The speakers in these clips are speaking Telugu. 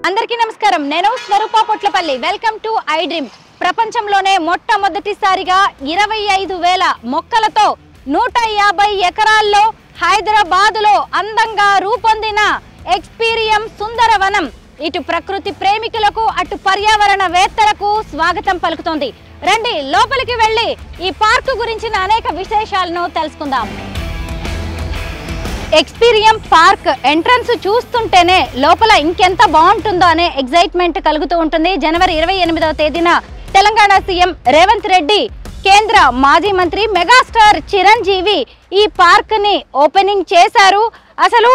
అందరికీ నమస్కారం. నేను Swaroopa Potlapalli. Welcome to I dream. ప్రపంచంలోనే మొట్టమొదటిసారిగా 25,000 మొక్కలతో 150 ఎకరాల్లో హైదరాబాదులో అందంగా రూపొందిన ఎక్స్పీరియం సుందరవనం ఇటు ప్రకృతి ప్రేమికులకు అటు పర్యావరణ వేత్తలకు స్వాగతం పలుకుతోంది. రండి లోపలికి వెళ్ళి ఈ పార్కు గురించిన అనేక విశేషాలను తెలుసుకుందాం. ఎక్స్పీరియం పార్క్ ఎంట్రన్స్ చూస్తుంటేనే లోపల ఇంకెంత బాగుంటుందో అనే ఎగ్జైట్మెంట్ కలుగుతూ ఉంటుంది. జనవరి 28వ తేదీన తెలంగాణ సీఎం రేవంత్ రెడ్డి, కేంద్ర మాజీ మంత్రి మెగాస్టార్ చిరంజీవి ఈ పార్క్ ని ఓపెనింగ్ చేశారు. అసలు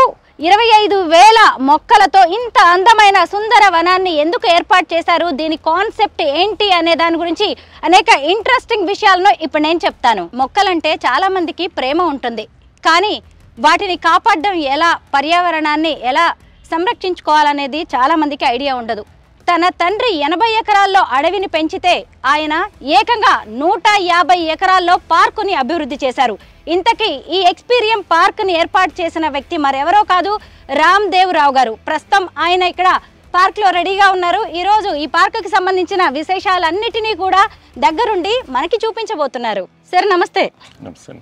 25,000 మొక్కలతో ఇంత అందమైన సుందర వనాన్ని ఎందుకు ఏర్పాటు చేశారు, దీని కాన్సెప్ట్ ఏంటి అనే దాని గురించి అనేక ఇంట్రెస్టింగ్ విషయాలను ఇప్పుడు నేను చెప్తాను. మొక్కలంటే చాలా మందికి ప్రేమ ఉంటుంది, కానీ వాటిని కాపాడడం ఎలా, పర్యావరణాన్ని ఎలా సంరక్షించుకోవాలనేది చాలా మందికి ఐడియా ఉండదు. తన తండ్రి 80 ఎకరాల్లో అడవిని పెంచితే ఆయన ఏకంగా 150 ఎకరాల్లో పార్కుని అభివృద్ధి చేశారు. ఇంతకీ ఈ ఎక్స్పీరియం పార్క్ని ఏర్పాటు చేసిన వ్యక్తి మరెవరో కాదు, రామ్దేవ్ రావు గారు. ప్రస్తుతం ఆయన ఇక్కడ పార్క్లో రెడీగా ఉన్నారు. ఈరోజు ఈ పార్కుకి సంబంధించిన విశేషాలన్నిటినీ కూడా దగ్గరుండి మనకి చూపించబోతున్నారు. సార్ నమస్తే. నమస్తే.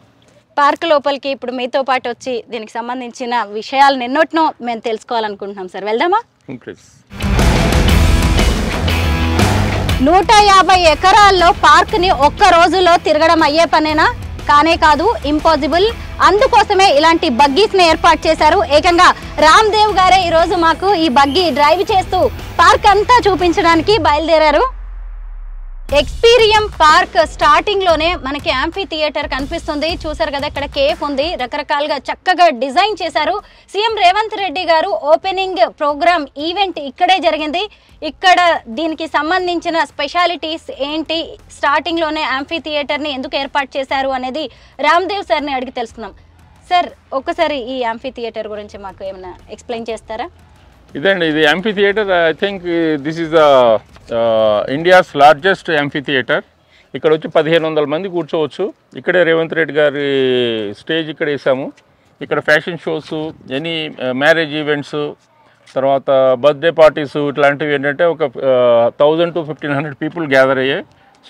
పార్క్ లోపలికి ఇప్పుడు మీతో పాటు వచ్చి దీనికి సంబంధించిన విషయాలు ఎన్నోటినో మేము తెలుసుకోవాలనుకుంటున్నాం. సార్ వెళ్దామా? 150 ఎకరాల్లో పార్క్ని ఒక్క రోజులో తిరగడం అయ్యే పనేనా? కానే కాదు, ఇంపాసిబుల్. అందుకోసమే ఇలాంటి బగ్గీస్ని ఏర్పాటు చేశారు. ఏకంగా రామ్దేవ్ గారే ఈరోజు మాకు ఈ బగ్గీ డ్రైవ్ చేస్తూ పార్క్ అంతా చూపించడానికి బయలుదేరారు. ఎక్స్పీరియం పార్క్ స్టార్టింగ్ లోనే మనకి యాంఫీ థియేటర్ కనిపిస్తుంది. చూసారు కదా, ఇక్కడ కేఫ్ ఉంది, రకరకాలుగా చక్కగా డిజైన్ చేశారు. సీఎం రేవంత్ రెడ్డి గారు ఓపెనింగ్ ప్రోగ్రామ్ ఈవెంట్ ఇక్కడే జరిగింది. ఇక్కడ దీనికి సంబంధించిన స్పెషాలిటీస్ ఏంటి, స్టార్టింగ్ లోనే యాంఫీ థియేటర్ ని ఎందుకు ఏర్పాటు చేశారు అనేది రామ్దేవ్ సార్ని అడిగి తెలుసుకుందాం. సార్ ఒక్కసారి ఈ యాంఫీ థియేటర్ గురించి మాకు ఏమైనా ఎక్స్ప్లెయిన్ చేస్తారా? ఇదండి, ఇది amphi theatre. I think this is the India's largest amphi theatre. ఇక్కడ వచ్చి 1,500 మంది కూర్చోవచ్చు. ఇక్కడే రేవంత్ రెడ్డి గారి స్టేజ్ ఇక్కడ వేసాము. ఇక్కడ fashion shows, any marriage events, తర్వాత బర్త్డే పార్టీస్ ఇట్లాంటివి ఏంటంటే ఒక 1000 to 1,500 పీపుల్ గ్యాదర్ అయ్యే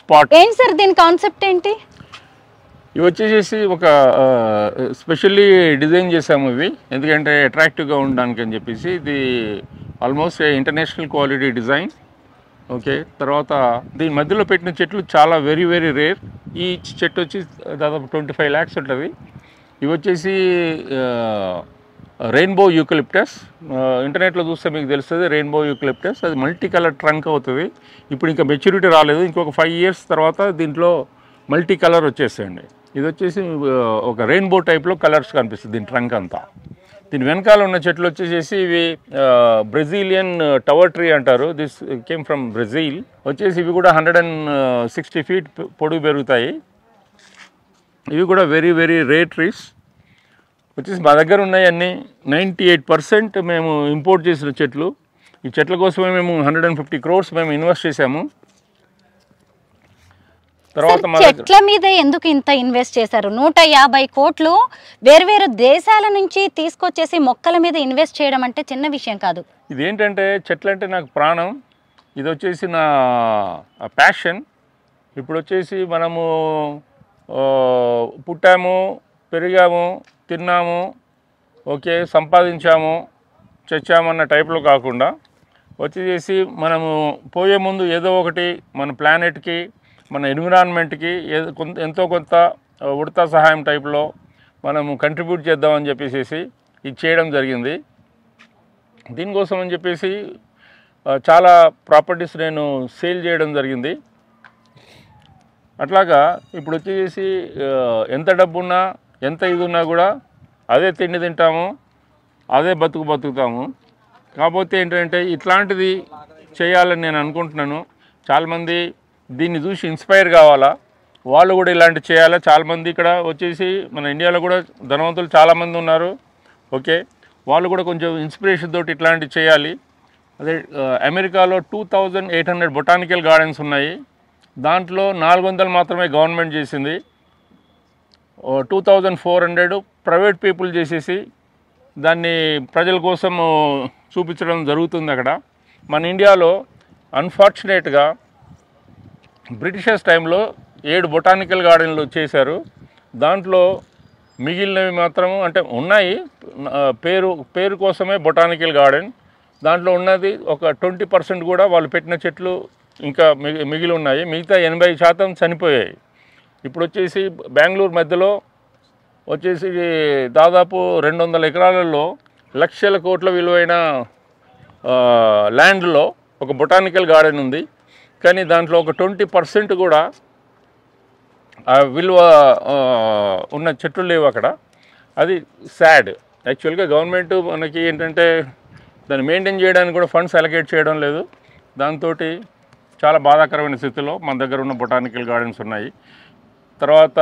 స్పాట్. ఏంటి సార్ దీని కాన్సెప్ట్ ఏంటి? ఇవి వచ్చేసి ఒక స్పెషల్లీ డిజైన్ చేసాము ఇవి, ఎందుకంటే అట్రాక్టివ్గా ఉండడానికి అని చెప్పేసి. ఇది almost international quality design. Okay, తర్వాత దీని మధ్యలో పెట్టిన చెట్లు చాలా వెరీ వెరీ రేర్. ఈ చెట్టు వచ్చి దాదాపు 25 lakhs ఉంటుంది. ఇవి వచ్చేసి రెయిన్బో యూకలిప్టస్. ఇంటర్నెట్లో చూస్తే మీకు తెలుస్తుంది రెయిన్బో యూకలిప్టస్. అది మల్టీ కలర్ ట్రంక్ అవుతుంది. ఇప్పుడు ఇంకా మెచ్యూరిటీ రాలేదు, ఇంకొక 5 years తర్వాత దీంట్లో మల్టీ కలర్ వచ్చేసేయండి. ఇది వచ్చేసి ఒక రెయిన్బో టైప్లో కలర్స్ కనిపిస్తుంది దీని ట్రంక్ అంతా. దీని వెనకాల ఉన్న చెట్లు వచ్చేసి ఇవి బ్రెజిలియన్ టవర్ ట్రీ అంటారు. This came from Brazil. వచ్చేసి ఇవి కూడా 160 feet పొడుగు పెరుగుతాయి. ఇవి కూడా వెరీ వెరీ రేర్ ట్రీస్. వచ్చేసి మా దగ్గర ఉన్నాయి అన్నీ 98% మేము ఇంపోర్ట్ చేసిన చెట్లు. ఈ చెట్ల కోసమే మేము 150 crores మేము ఇన్వెస్ట్ చేసాము. చెట్ల మీద ఎందుకు ఇంత ఇన్వెస్ట్ చేశారు? 150 కోట్లు వేర్వేరు దేశాల నుంచి తీసుకొచ్చేసి మొక్కల మీద ఇన్వెస్ట్ చేయడం అంటే చిన్న విషయం కాదు. ఇదేంటంటే చెట్లు అంటే నాకు ప్రాణం. ఇది వచ్చేసి నా ప్యాషన్. ఇప్పుడు వచ్చేసి మనము పుట్టాము, పెరిగాము, తిన్నాము, ఓకే, సంపాదించాము, చచ్చామన్న టైప్లో కాకుండా వచ్చేసి మనము పోయే ముందు ఏదో ఒకటి మన ప్లానెట్కి, మన ఎన్విరాన్మెంట్కి ఎంతో కొంత ఉడతా సహాయం టైప్లో మనము కంట్రిబ్యూట్ చేద్దామని చెప్పేసి ఇది చేయడం జరిగింది. దీనికోసం అని చెప్పేసి చాలా ప్రాపర్టీస్ నేను సేల్ చేయడం జరిగింది. అట్లాగా ఇప్పుడు వచ్చేసి ఎంత డబ్బున్నా, ఎంత ఇది ఉన్నా కూడా అదే తిండి తింటాము, అదే బతుకుతాము. కాకపోతే ఏంటంటే ఇట్లాంటిది చేయాలని నేను అనుకుంటున్నాను. చాలామంది దీన్ని చూసి ఇన్స్పైర్ కావాలా, వాళ్ళు కూడా ఇలాంటి చేయాలా. చాలామంది ఇక్కడ వచ్చేసి మన ఇండియాలో కూడా ధనవంతులు చాలామంది ఉన్నారు. ఓకే, వాళ్ళు కూడా కొంచెం ఇన్స్పిరేషన్ తోటి ఇట్లాంటివి చేయాలి. అదే అమెరికాలో 2800 బొటానికల్ గార్డెన్స్ ఉన్నాయి. దాంట్లో 400 మాత్రమే గవర్నమెంట్ చేసింది. 2400 ప్రైవేట్ పీపుల్ చేసేసి దాన్ని ప్రజల కోసం చూపించడం జరుగుతుంది అక్కడ. మన ఇండియాలో అన్ఫార్చునేట్గా బ్రిటిషర్స్ టైంలో 7 బొటానికల్ గార్డెన్లు చేశారు. దాంట్లో మిగిలినవి మాత్రం అంటే ఉన్నాయి, పేరు కోసమే బొటానికల్ గార్డెన్. దాంట్లో ఉన్నది ఒక 20% కూడా వాళ్ళు పెట్టిన చెట్లు ఇంకా మిగిలి ఉన్నాయి. మిగతా 80% చనిపోయాయి. ఇప్పుడు వచ్చేసి బెంగళూరు మధ్యలో వచ్చేసి దాదాపు 200 ఎకరాలలో లక్షల కోట్ల విలువైన ల్యాండ్లో ఒక బొటానికల్ గార్డెన్ ఉంది. కానీ దాంట్లో ఒక 20% కూడా విలువ ఉన్న చెట్లు లేవు అక్కడ. అది సాడ్. యాక్చువల్గా గవర్నమెంట్ మనకి ఏంటంటే దాన్ని మెయింటైన్ చేయడానికి కూడా ఫండ్స్ అలొకేట్ చేయడం లేదు. దాంతో చాలా బాధాకరమైన స్థితిలో మన దగ్గర ఉన్న బొటానికల్ గార్డెన్స్ ఉన్నాయి. తర్వాత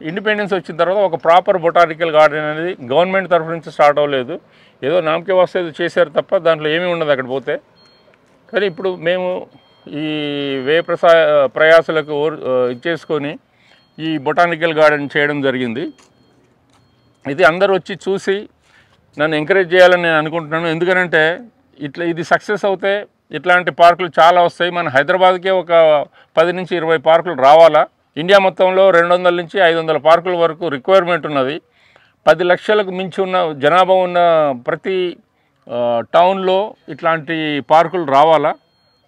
ఇండిపెండెన్స్ వచ్చిన తర్వాత ఒక ప్రాపర్ బొటానికల్ గార్డెన్ అనేది గవర్నమెంట్ తరఫు నుంచి స్టార్ట్ అవ్వలేదు. ఏదో నామకే వస్తే చేశారు తప్ప దాంట్లో ఏమీ ఉండదు అక్కడ పోతే. కానీ ఇప్పుడు మేము ఈ ప్రయాసలకు ఇచ్చేసుకొని ఈ బొటానికల్ గార్డెన్ చేయడం జరిగింది. ఇది అందరూ వచ్చి చూసి నన్ను ఎంకరేజ్ చేయాలని నేను అనుకుంటున్నాను. ఎందుకంటే ఇది సక్సెస్ అవుతే ఇట్లాంటి పార్కులు చాలా వస్తాయి. మన హైదరాబాద్కే ఒక 10 నుంచి 20 పార్కులు రావాలా. ఇండియా మొత్తంలో 200 నుంచి 500 పార్కుల వరకు రిక్వైర్మెంట్ ఉన్నది. 10 లక్షలకు మించి ఉన్న జనాభా ఉన్న ప్రతి టౌన్లో ఇట్లాంటి పార్కులు రావాలా,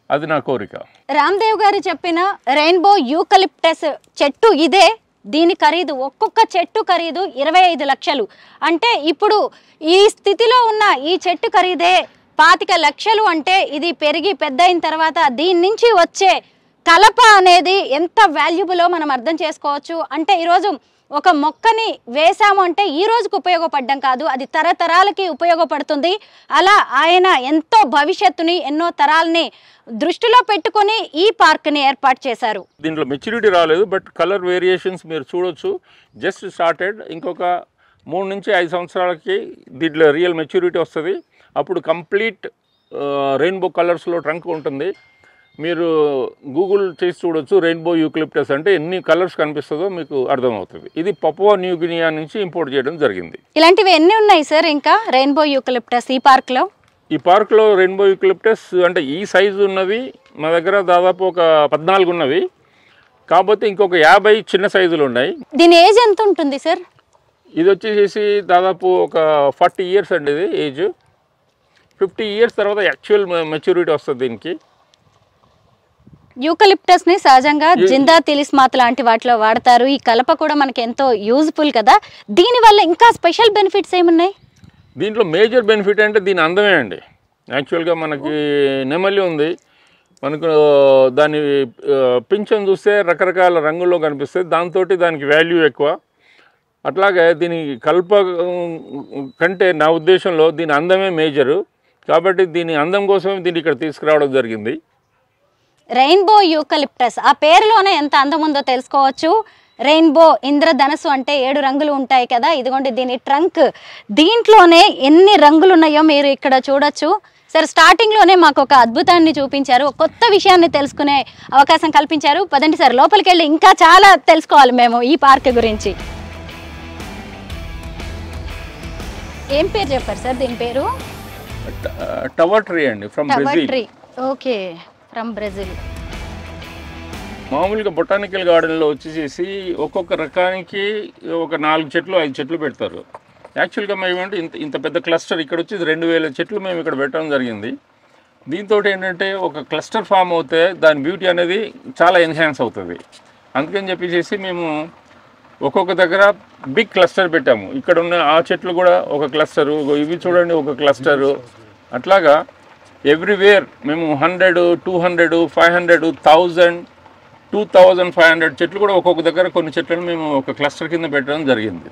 అది నా కోరిక. రామ్దేవ్ గారు చెప్పిన రెయిన్బో యూకలిప్టస్ చెట్టు ఇదే. దీని ఖరీదు, ఒక్కొక్క చెట్టు ఖరీదు 25 లక్షలు. అంటే ఇప్పుడు ఈ స్థితిలో ఉన్న ఈ చెట్టు ఖరీదే 25 లక్షలు. అంటే ఇది పెరిగి పెద్ద అయిన తర్వాత దీని నుంచి వచ్చే కలప అనేది ఎంత వాల్యుబులో మనం అర్థం చేసుకోవచ్చు. అంటే ఈరోజు ఒక మొక్కని వేసాము అంటే ఈ రోజుకు ఉపయోగపడడం కాదు, అది తరతరాలకి ఉపయోగపడుతుంది. అలా ఆయన ఎంతో భవిష్యత్తుని, ఎన్నో తరాలని దృష్టిలో పెట్టుకొని ఈ పార్క్ని ఏర్పాటు చేశారు. దీంట్లో మెచ్యూరిటీ రాలేదు, బట్ కలర్ వేరియేషన్స్ మీరు చూడొచ్చు. Just started. ఇంకొక 3 నుంచి 5 సంవత్సరాలకి దీంట్లో రియల్ మెచ్యూరిటీ వస్తుంది. అప్పుడు కంప్లీట్ రెయిన్బో కలర్స్లో ట్రంక్ ఉంటుంది. మీరు గూగుల్ చేసి చూడొచ్చు. రెయిన్బో యూకలిప్టస్ అంటే ఎన్ని కలర్స్ కనిపిస్తుందో మీకు అర్థమవుతుంది. ఇది పపువా న్యూ గినియా నుంచి ఇంపోర్ట్ చేయడం జరిగింది. ఇలాంటివి ఎన్ని ఉన్నాయి సార్ ఇంకా రెయిన్బో యూకలిప్టస్ ఈ పార్క్లో? ఈ పార్క్లో రెయిన్బో యూకలిప్టస్ అంటే ఈ సైజు ఉన్నవి మా దగ్గర దాదాపు ఒక 14 ఉన్నవి. కాకపోతే ఇంకొక 50 చిన్న సైజులు ఉన్నాయి. దీని ఏజ్ ఎంత ఉంటుంది సార్? ఇది వచ్చేసి దాదాపు ఒక 40 ఇయర్స్ అండి. ఇది ఏజ్ 50 ఇయర్స్ తర్వాత యాక్చువల్ మెచ్యూరిటీ వస్తుంది దీనికి. యూకలిప్టస్ని సహజంగా జిందా తిలిస్మాత్ లాంటి వాటిలో వాడతారు. ఈ కలప కూడా మనకి ఎంతో యూజ్ఫుల్ కదా. దీనివల్ల ఇంకా స్పెషల్ బెనిఫిట్స్ ఏమున్నాయి? దీంట్లో మేజర్ బెనిఫిట్ అంటే దీని అందమే అండి. యాక్చువల్గా మనకి నెమలి ఉంది, మనకు దాని పింఛను చూస్తే రకరకాల రంగుల్లో కనిపిస్తుంది. దాంతో దానికి వాల్యూ ఎక్కువ. అట్లాగే దీని కల్ప కంటే నా ఉద్దేశంలో దీని అందమే మేజరు. కాబట్టి దీని అందం కోసమే దీన్ని ఇక్కడ తీసుకురావడం జరిగింది. రెయిన్బో యూకలిప్టస్ ఆ పేరులోనే ఎంత అందం ఉందో తెలుసుకోవచ్చు. రెయిన్బో ఇంద్రధనస్సు అంటే 7 రంగులు ఉంటాయి కదా. ఇదిగోండి దీని ట్రంక్. దీంట్లోనే ఎన్ని రంగులు ఉన్నాయో మీరు ఇక్కడ చూడొచ్చు. సార్ స్టార్టింగ్లోనే మాకు ఒక అద్భుతాన్ని చూపించారు, కొత్త విషయాన్ని తెలుసుకునే అవకాశం కల్పించారు. పదండి సార్ లోపలికి వెళ్ళి ఇంకా చాలా తెలుసుకోవాలి మేము ఈ పార్క్ గురించి. ఏం పేరు చెప్పారు సార్ దీని పేరు? టవర్ ట్రీ అండి, from Brazil. Okay, from Brazil. మామూలుగా బొటానికల్ గార్డెన్లో వచ్చేసి ఒక్కొక్క రకానికి ఒక 4 చెట్లు 5 చెట్లు పెడతారు. యాక్చువల్గా మేమేంటే ఇంత పెద్ద క్లస్టర్ ఇక్కడ వచ్చి 2000 చెట్లు మేము ఇక్కడ పెట్టడం జరిగింది. దీంతో ఏంటంటే ఒక క్లస్టర్ ఫామ్ అవుతే దాని బ్యూటీ అనేది చాలా ఎన్హాన్స్ అవుతుంది. అందుకని చెప్పేసి మేము ఒక్కొక్క దగ్గర బిగ్ క్లస్టర్ పెట్టాము. ఇక్కడ ఉన్న ఆ చెట్లు కూడా ఒక క్లస్టరు, ఇవి చూడండి ఒక క్లస్టరు. అట్లాగా ఎవ్రీవేర్ మేము 100, 200, 500, 1000, 2500 చెట్లు కూడా ఒక్కొక్క దగ్గర కొన్ని చెట్లను మేము ఒక క్లస్టర్ కింద పెట్టడం జరిగింది.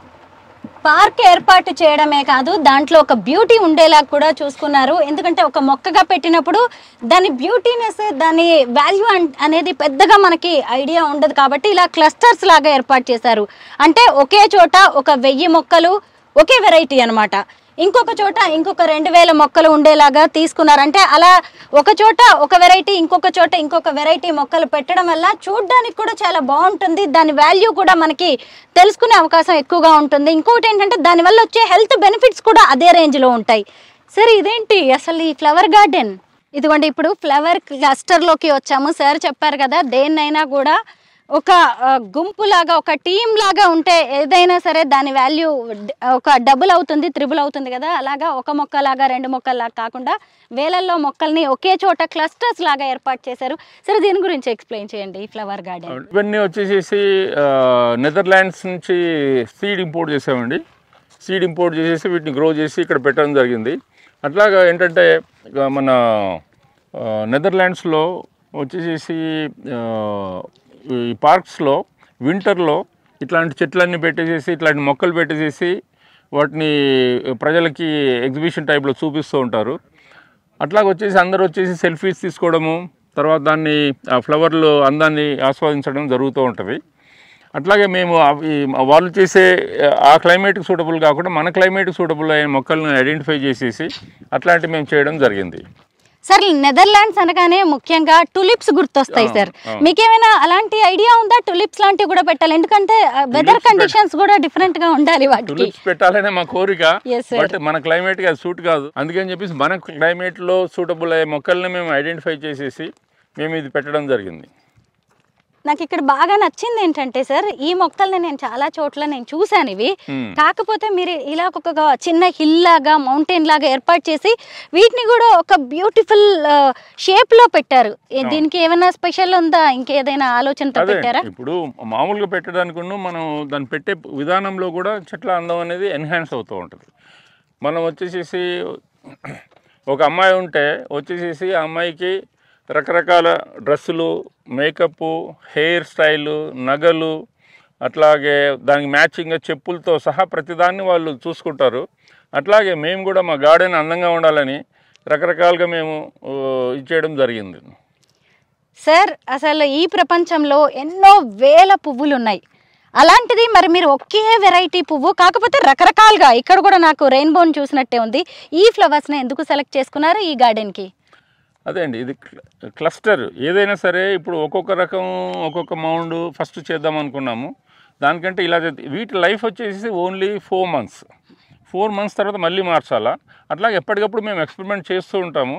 పార్క్ ఏర్పాటు చేయడమే కాదు, దాంట్లో ఒక బ్యూటీ ఉండేలా కూడా చూసుకున్నారు. ఎందుకంటే ఒక మొక్కగా పెట్టినప్పుడు దాని బ్యూటీనెస్, దాని వాల్యూ అనేది పెద్దగా మనకి ఐడియా ఉండదు. కాబట్టి ఇలా క్లస్టర్స్ లాగా ఏర్పాటు చేశారు. అంటే ఒకే చోట ఒక 1000 మొక్కలు ఒకే వెరైటీ అనమాట. ఇంకొక చోట ఇంకొక 2000 మొక్కలు ఉండేలాగా తీసుకున్నారు. అంటే అలా ఒక చోట ఒక వెరైటీ, ఇంకొక చోట ఇంకొక వెరైటీ మొక్కలు పెట్టడం వల్ల చూడడానికి కూడా చాలా బాగుంటుంది. దాని వాల్యూ కూడా మనకి తెలుసుకునే అవకాశం ఎక్కువగా ఉంటుంది. ఇంకొకటి ఏంటంటే దానివల్ల వచ్చే హెల్త్ బెనిఫిట్స్ కూడా అదే రేంజ్లో ఉంటాయి. సరే, ఇదేంటి అసలు ఈ ఫ్లవర్ గార్డెన్? ఇదిగోండి, ఇప్పుడు ఫ్లవర్ క్లస్టర్లోకి వచ్చాము. సార్ చెప్పారు కదా, దేన్నైనా కూడా ఒక గుంపులాగా, ఒక టీమ్ లాగా ఉంటే ఏదైనా సరే దాని వాల్యూ ఒక డబుల్ అవుతుంది, త్రిబుల్ అవుతుంది కదా. అలాగా ఒక మొక్కలాగా 2 మొక్కల్లాగా కాకుండా వేలల్లో మొక్కల్ని ఒకే చోట క్లస్టర్స్ లాగా ఏర్పాటు చేశారు. సరే, దీని గురించి ఎక్స్ప్లెయిన్ చేయండి. ఈ ఫ్లవర్ గార్డెన్ ఇవన్నీ వచ్చేసేసి నెదర్లాండ్స్ నుంచి సీడ్ ఇంపోర్ట్ చేసామండి. సీడ్ ఇంపోర్ట్ చేసేసి వీటిని గ్రో చేసి ఇక్కడ పెట్టడం జరిగింది. అట్లాగా ఏంటంటే మన నెదర్లాండ్స్లో వచ్చేసేసి ఈ పార్క్స్లో వింటర్లో ఇట్లాంటి చెట్లన్నీ పెట్టేసేసి, ఇట్లాంటి మొక్కలు పెట్టేసేసి వాటిని ప్రజలకి ఎగ్జిబిషన్ టైప్లో చూపిస్తూ ఉంటారు. అట్లాగ వచ్చేసి అందరూ వచ్చేసి సెల్ఫీస్ తీసుకోవడము, తర్వాత దాన్ని ఆ ఫ్లవర్లు అందాన్ని ఆస్వాదించడం జరుగుతూ ఉంటుంది. అట్లాగే మేము వాళ్ళు చేసే ఆ క్లైమేట్కి సూటబుల్ కాకుండా మన క్లైమేట్కి సూటబుల్ అయిన మొక్కలను ఐడెంటిఫై చేసేసి అట్లాంటివి మేము చేయడం జరిగింది. సార్, నెదర్లాండ్స్ అనగానే ముఖ్యంగా టులిప్స్ గుర్తొస్తాయి సార్. మీకేమైనా అలాంటి ఐడియా ఉందా? టులిప్స్ లాంటివి కూడా పెట్టాలి, ఎందుకంటే వెదర్ కండిషన్స్ కూడా డిఫరెంట్ గా ఉండాలి. టులిప్స్ పెట్టాలనే మా కోరిక, బట్ మన క్లైమేట్ కి అది సూట్ కాదు. అందుకని చెప్పేసి మన క్లైమేట్ లో సూటబుల్ అయ్యే మొక్కల్ని మేము ఐడెంటిఫై చేసేసి మేము ఇది పెట్టడం జరిగింది. నాకు ఇక్కడ బాగా నచ్చింది ఏంటంటే సార్, ఈ మొక్కల్ని నేను చాలా చోట్ల నేను చూశాను ఇవి. కాకపోతే మీరు ఇలా ఒక చిన్న హిల్ లాగా, మౌంటైన్ లాగా ఏర్పాటు చేసి వీటిని కూడా ఒక బ్యూటిఫుల్ షేప్ లో పెట్టారు. దీనికి ఏమైనా స్పెషల్ ఉందా? ఇంకేదైనా ఆలోచనతో పెట్టారా? ఇప్పుడు మామూలుగా పెట్టడానికి మనం దాన్ని పెట్టే విధానంలో కూడా చెట్ల అందం అనేది ఎన్హాన్స్ అవుతూ ఉంటుంది. మనం వచ్చేసేసి ఒక అమ్మాయి ఉంటే వచ్చేసేసి ఆ అమ్మాయికి రకరకాల డ్రెస్సులు, మేకప్, హెయిర్ స్టైలు, నగలు, అట్లాగే దానికి మ్యాచింగ్గా చెప్పులతో సహా ప్రతిదాన్ని వాళ్ళు చూసుకుంటారు. అట్లాగే మేము కూడా మా గార్డెన్ అందంగా ఉండాలని రకరకాలుగా మేము ఇచ్చేయడం జరిగింది. సార్, అసలు ఈ ప్రపంచంలో ఎన్నో వేల పువ్వులు ఉన్నాయి. అలాంటిది మరి మీరు ఒకే వెరైటీ పువ్వు, కాకపోతే రకరకాలుగా, ఇక్కడ కూడా నాకు రెయిన్బోని చూసినట్టే ఉంది. ఈ ఫ్లవర్స్ని ఎందుకు సెలెక్ట్ చేసుకున్నారు ఈ గార్డెన్కి? అదే అండి, ఇది క్లస్టర్. ఏదైనా సరే ఇప్పుడు ఒక్కొక్క రకం, ఒక్కొక్క మౌండ్ ఫస్ట్ చేద్దాం అనుకున్నాము. దానికంటే ఇలా వీటి లైఫ్ వచ్చేసి ఓన్లీ 4 months. 4 months తర్వాత మళ్ళీ మార్చాలా. అట్లాగే ఎప్పటికప్పుడు మేము ఎక్స్పెరిమెంట్ చేస్తూ ఉంటాము.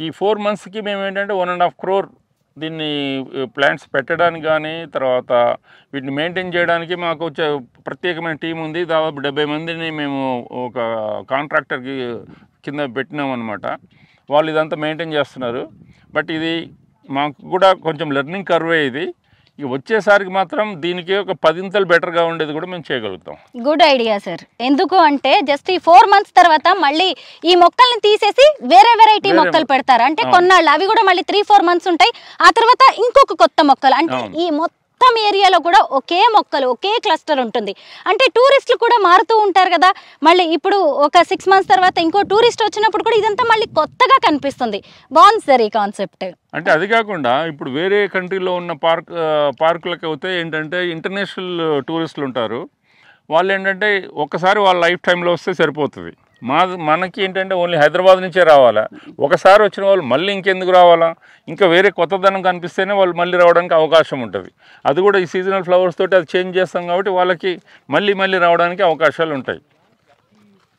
ఈ 4 monthsకి మేము ఏంటంటే 1.5 crore దీన్ని ప్లాంట్స్ పెట్టడానికి కానీ, తర్వాత వీటిని మెయింటైన్ చేయడానికి మాకు వచ్చే ప్రత్యేకమైన టీం ఉంది. దాదాపు 70 మందిని మేము ఒక కాంట్రాక్టర్కి కింద పెట్టినాం అనమాట. వాళ్ళు ఇదంతా మెయింటైన్ చేస్తున్నారు. బట్ ఇది మాకు కూడా కొంచెం లెర్నింగ్ కర్వే. ఇది ఇక వచ్చేసరికి మాత్రం దీనికి ఒక 10 బెటర్గా ఉండేది కూడా మేము చేయగలుగుతాం. Good idea sir. ఎందుకు అంటే జస్ట్ ఈ 4 months తర్వాత మళ్ళీ ఈ మొక్కల్ని తీసేసి వేరే వెరైటీ మొక్కలు పెడతారు. అంటే కొన్నాళ్ళు అవి కూడా మళ్ళీ 3-4 months ఉంటాయి. ఆ తర్వాత ఇంకొక కొత్త మొక్కలు. అంటే ఈ మొత్తం ఏరియాలో కూడా ఒకే మొక్కలు, ఒకే క్లస్టర్ ఉంటుంది. అంటే టూరిస్టులు కూడా మారుతూ ఉంటారు కదా. మళ్ళీ ఇప్పుడు ఒక 6 months తర్వాత ఇంకో టూరిస్ట్ వచ్చినప్పుడు కూడా ఇదంతా మళ్ళీ కొత్తగా కనిపిస్తుంది. బాగుంది సార్ ఈ కాన్సెప్ట్. అంటే అది కాకుండా ఇప్పుడు వేరే కంట్రీలో ఉన్న పార్కులకు అయితే ఏంటంటే ఇంటర్నేషనల్ టూరిస్టులు ఉంటారు. వాళ్ళు ఏంటంటే ఒక్కసారి వాళ్ళ లైఫ్ టైంలో వస్తే సరిపోతుంది. మనకి ఏంటంటే ఓన్లీ హైదరాబాద్ నుంచే రావాలా. ఒకసారి వచ్చిన వాళ్ళు మళ్ళీ ఇంకెందుకు రావాలా, ఇంకా వేరే కొత్తదనం కనిపిస్తేనే వాళ్ళు మళ్ళీ రావడానికి అవకాశం ఉంటుంది. అది కూడా ఈ సీజనల్ ఫ్లవర్స్ తోటి అది చేంజ్ చేస్తాం కాబట్టి వాళ్ళకి మళ్ళీ రావడానికి అవకాశాలు ఉంటాయి.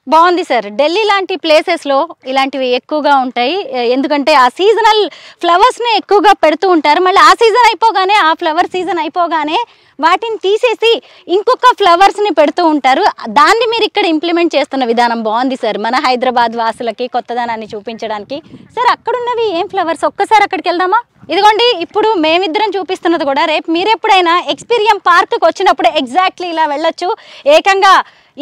బాగుంది సార్. ఢిల్లీ లాంటి ప్లేసెస్లో ఇలాంటివి ఎక్కువగా ఉంటాయి. ఎందుకంటే ఆ సీజనల్ ఫ్లవర్స్ని ఎక్కువగా పెడుతూ ఉంటారు. మళ్ళీ ఆ సీజన్ అయిపోగానే, ఆ ఫ్లవర్ సీజన్ అయిపోగానే వాటిని తీసేసి ఇంకొక ఫ్లవర్స్ని పెడుతూ ఉంటారు. దాన్ని మీరు ఇక్కడ ఇంప్లిమెంట్ చేస్తున్న విధానం బాగుంది సార్. మన హైదరాబాద్ వాసులకి కొత్తదనాన్ని చూపించడానికి. సార్, అక్కడున్నవి ఏం ఫ్లవర్స్? ఒక్కసారి అక్కడికి వెళ్దామా? ఇదిగోండి, ఇప్పుడు మేమిద్దరం చూపిస్తున్నది కూడా రేపు మీరు ఎప్పుడైనా ఎక్స్పీరియం పార్క్కి వచ్చినప్పుడు ఎగ్జాక్ట్లీ ఇలా వెళ్ళొచ్చు. ఏకంగా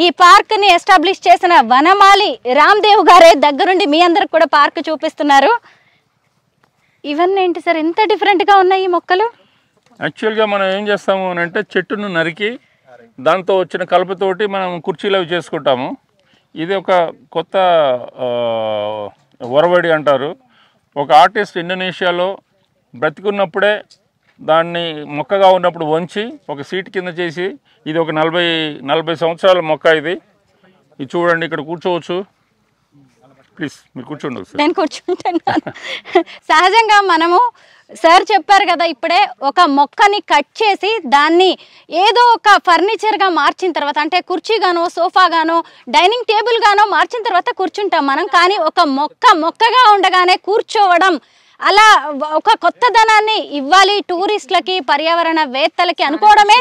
ఈ పార్క్ని ఎస్టాబ్లిష్ చేసిన వనమాలి రామ్దేవ్ గారే దగ్గరుండి మీ అందరికి కూడా పార్క్ చూపిస్తున్నారు. ఇవన్నీ ఏంటి సార్, ఎంత డిఫరెంట్గా ఉన్నాయి ఈ మొక్కలు? యాక్చువల్గా మనం ఏం చేస్తాము అని అంటే చెట్టును నరికి దాంతో వచ్చిన కలపతోటి మనం కుర్చీలు అవి చేసుకుంటాము. ఇది ఒక కొత్త ఒరవడి అంటారు. ఒక ఆర్టిస్ట్ ఇండోనేషియాలో బ్రతికున్నప్పుడే దాన్ని మొక్కగా ఉన్నప్పుడు వంచి ఒక సీట్ కింద చేసి, ఇది ఒక 40 సంవత్సరాల మొక్క. ఇది ఇది చూడండి, ఇక్కడ కూర్చోవచ్చు. ప్లీజ్ మీరు కూర్చోండి ఒకసారి. నేను కూర్చుంటున్నాను. సహజంగా మనము సార్ చెప్పారు కదా ఇప్పుడే, ఒక మొక్కని కట్ చేసి దాన్ని ఏదో ఒక ఫర్నిచర్గా మార్చిన తర్వాత, అంటే కుర్చీగానో సోఫాగానో డైనింగ్ టేబుల్ గానో మార్చిన తర్వాత కూర్చుంటాం మనం. కానీ ఒక మొక్కగా ఉండగానే కూర్చోవడం, అలా ఒక కొత్తదనాన్ని ఇవ్వాలి టూరిస్టులకి, పర్యావరణ వేత్తలకి అనుకోవడమే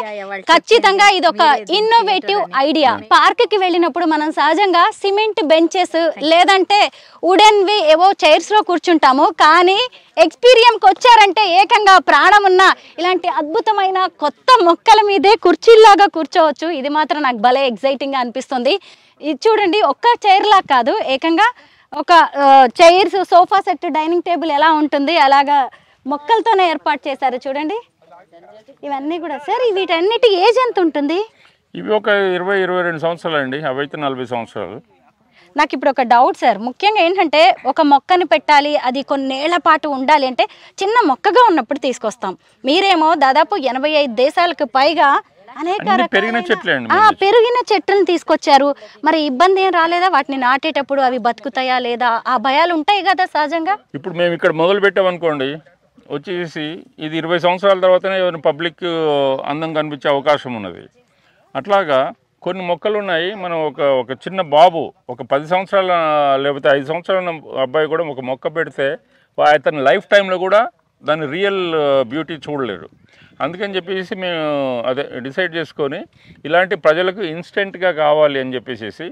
ఖచ్చితంగా ఇది ఒక ఇన్నోవేటివ్ ఐడియా. పార్క్ కి వెళ్ళినప్పుడు మనం సహజంగా సిమెంట్ బెంచెస్ లేదంటే వుడెన్వి ఏవో చైర్స్ లో కూర్చుంటాము. కానీ ఎక్స్పీరియన్స్కి వచ్చారంటే ఏకంగా ప్రాణం ఉన్న ఇలాంటి అద్భుతమైన కొత్త మొక్కల మీదే కుర్చీలాగా కూర్చోవచ్చు. ఇది మాత్రం నాకు భలే ఎగ్జైటింగ్ గా అనిపిస్తుంది. ఇది చూడండి, ఒక్క చైర్ లా కాదు, ఏకంగా ఒక chairs, sofa set, dining table ఎలా ఉంటుంది అలాగా మొక్కలతోనే ఏర్పాటు చేశారు. చూడండి ఇవన్నీ కూడా. సార్ వీటన్నిటి ఏజ్ ఎంత ఉంటుంది? ఇవి ఒక 20-22 సంవత్సరాలు అండి, అవైతే 40 సంవత్సరాలు. నాకు ఇప్పుడు ఒక డౌట్ సార్, ముఖ్యంగా ఏంటంటే ఒక మొక్కని పెట్టాలి, అది కొన్నేళ్ల పాటు ఉండాలి అంటే చిన్న మొక్కగా ఉన్నప్పుడు తీసుకొస్తాం. మీరేమో దాదాపు 85 దేశాలకు పైగా అనేక పెరిగిన చెట్లే అండి, పెరిగిన చెట్లను తీసుకొచ్చారు. మరి ఇబ్బంది ఏం రాలేదా వాటిని నాటేటప్పుడు? అవి బతుకుతాయా లేదా, ఆ భయాలు ఉంటాయి కదా సహజంగా. ఇప్పుడు మేము ఇక్కడ మొదలు పెట్టామనుకోండి, వచ్చేసి ఇది 20 సంవత్సరాల తర్వాతనే పబ్లిక్ అందం కనిపించే అవకాశం ఉన్నది. అట్లాగా కొన్ని మొక్కలు ఉన్నాయి. మనం ఒక చిన్న బాబు, ఒక 10 సంవత్సరాల లేకపోతే 5 సంవత్సరాల అబ్బాయి కూడా ఒక మొక్క పెడితే అతని లైఫ్ టైంలో కూడా దాని రియల్ బ్యూటీ చూడలేరు. అందుకని చెప్పేసి మేము అదే డిసైడ్ చేసుకొని ఇలాంటి ప్రజలకు ఇన్స్టెంట్గా కావాలి అని చెప్పేసి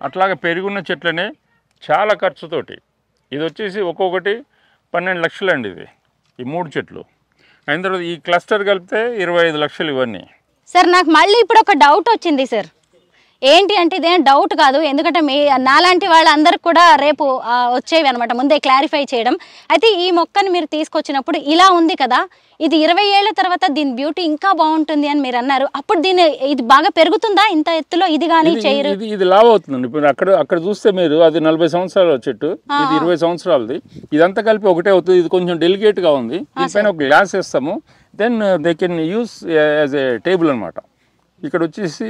అట్లాగే పెరుగున్న చెట్లనే చాలా ఖర్చుతోటి, ఇది వచ్చేసి ఒక్కొక్కటి 12 లక్షలు అండి. ఇది ఈ 3 చెట్లు అయిన తర్వాత ఈ క్లస్టర్ కలిపితే 25 లక్షలు ఇవన్నీ. సార్ నాకు మళ్ళీ ఇప్పుడు ఒక డౌట్ వచ్చింది సార్. ఏంటి అంటే ఇదేం డౌట్ కాదు, ఎందుకంటే నాలాంటి వాళ్ళందరికి కూడా రేపు వచ్చేవి అనమాట, ముందే క్లారిఫై చేయడం. అయితే ఈ మొక్కని మీరు తీసుకొచ్చినప్పుడు ఇలా ఉంది కదా, ఇది 20 ఏళ్ల తర్వాత దీని బ్యూటీ ఇంకా బాగుంటుంది అని మీరు అన్నారు. అప్పుడు ఇది బాగా పెరుగుతుందా ఇంత ఎత్తులో? ఇది కానీ చేయరు, ఇది లావ్ అవుతుందండి. ఇప్పుడు అక్కడ చూస్తే మీరు అది 40 సంవత్సరాల చెట్టు, ఇది 20 సంవత్సరాలది. ఇదంతా కలిపి ఒకటే అవుతుంది. ఇది కొంచెం డెలికేట్గా ఉంది. దీనిపైన ఒక గ్లాస్ వేస్తాము, then they can use as a table అనమాట. ఇక్కడ వచ్చేసి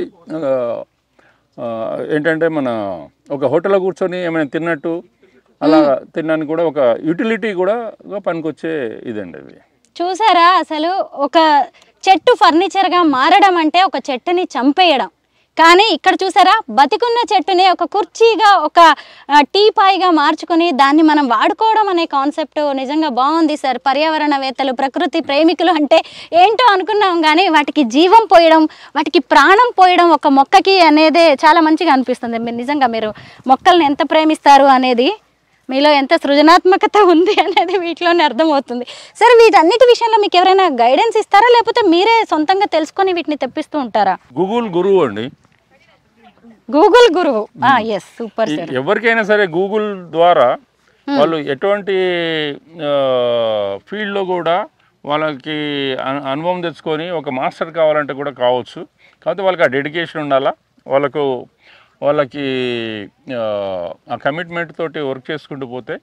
ఏంటంటే మన ఒక హోటల్లో కూర్చొని ఏమైనా తిన్నట్టు అలా తినడానికి కూడా ఒక యూటిలిటీ కూడా పనికొచ్చే ఇదండి అది. చూసారా, అసలు ఒక చెట్టు ఫర్నిచర్గా మారడం అంటే ఒక చెట్టుని చంపేయడం. కానీ ఇక్కడ చూసారా, బతికున్న చెట్టుని ఒక కుర్చీగా, ఒక టీపాయిగా మార్చుకొని దాన్ని మనం వాడుకోవడం అనే కాన్సెప్ట్ నిజంగా బాగుంది సార్. పర్యావరణవేత్తలు, ప్రకృతి ప్రేమికులు అంటే ఏంటో అనుకున్నాం, కానీ వాటికి జీవం పోయడం, వాటికి ప్రాణం పోయడం ఒక మొక్కకి అనేదే చాలా మంచిగా అనిపిస్తుంది. మీరు నిజంగా మీరు మొక్కల్ని ఎంత ప్రేమిస్తారు అనేది, మీలో ఎంత సృజనాత్మకత ఉంది అనేది వీటిలోనే అర్థమవుతుంది. సరే, వీటన్నిటి విషయంలో మీకు ఎవరైనా గైడెన్స్ ఇస్తారా, లేకపోతే మీరే సొంతంగా తెలుసుకొని వీటిని తెప్పిస్తూ ఉంటారా? గూగుల్ గురువు అండి, గూగుల్ గురువు. Yes, super sir. ఎవరికైనా సరే గూగుల్ ద్వారా వాళ్ళు ఎటువంటి ఫీల్డ్లో కూడా వాళ్ళకి అనుభవం తెచ్చుకొని ఒక మాస్టర్ కావాలంటే కూడా కావచ్చు. కాకపోతే వాళ్ళకి ఆ డెడికేషన్ ఉండాలా, వాళ్ళకి ఆ కమిట్మెంట్ తోటి వర్క్ చేసుకుంటూ పోతే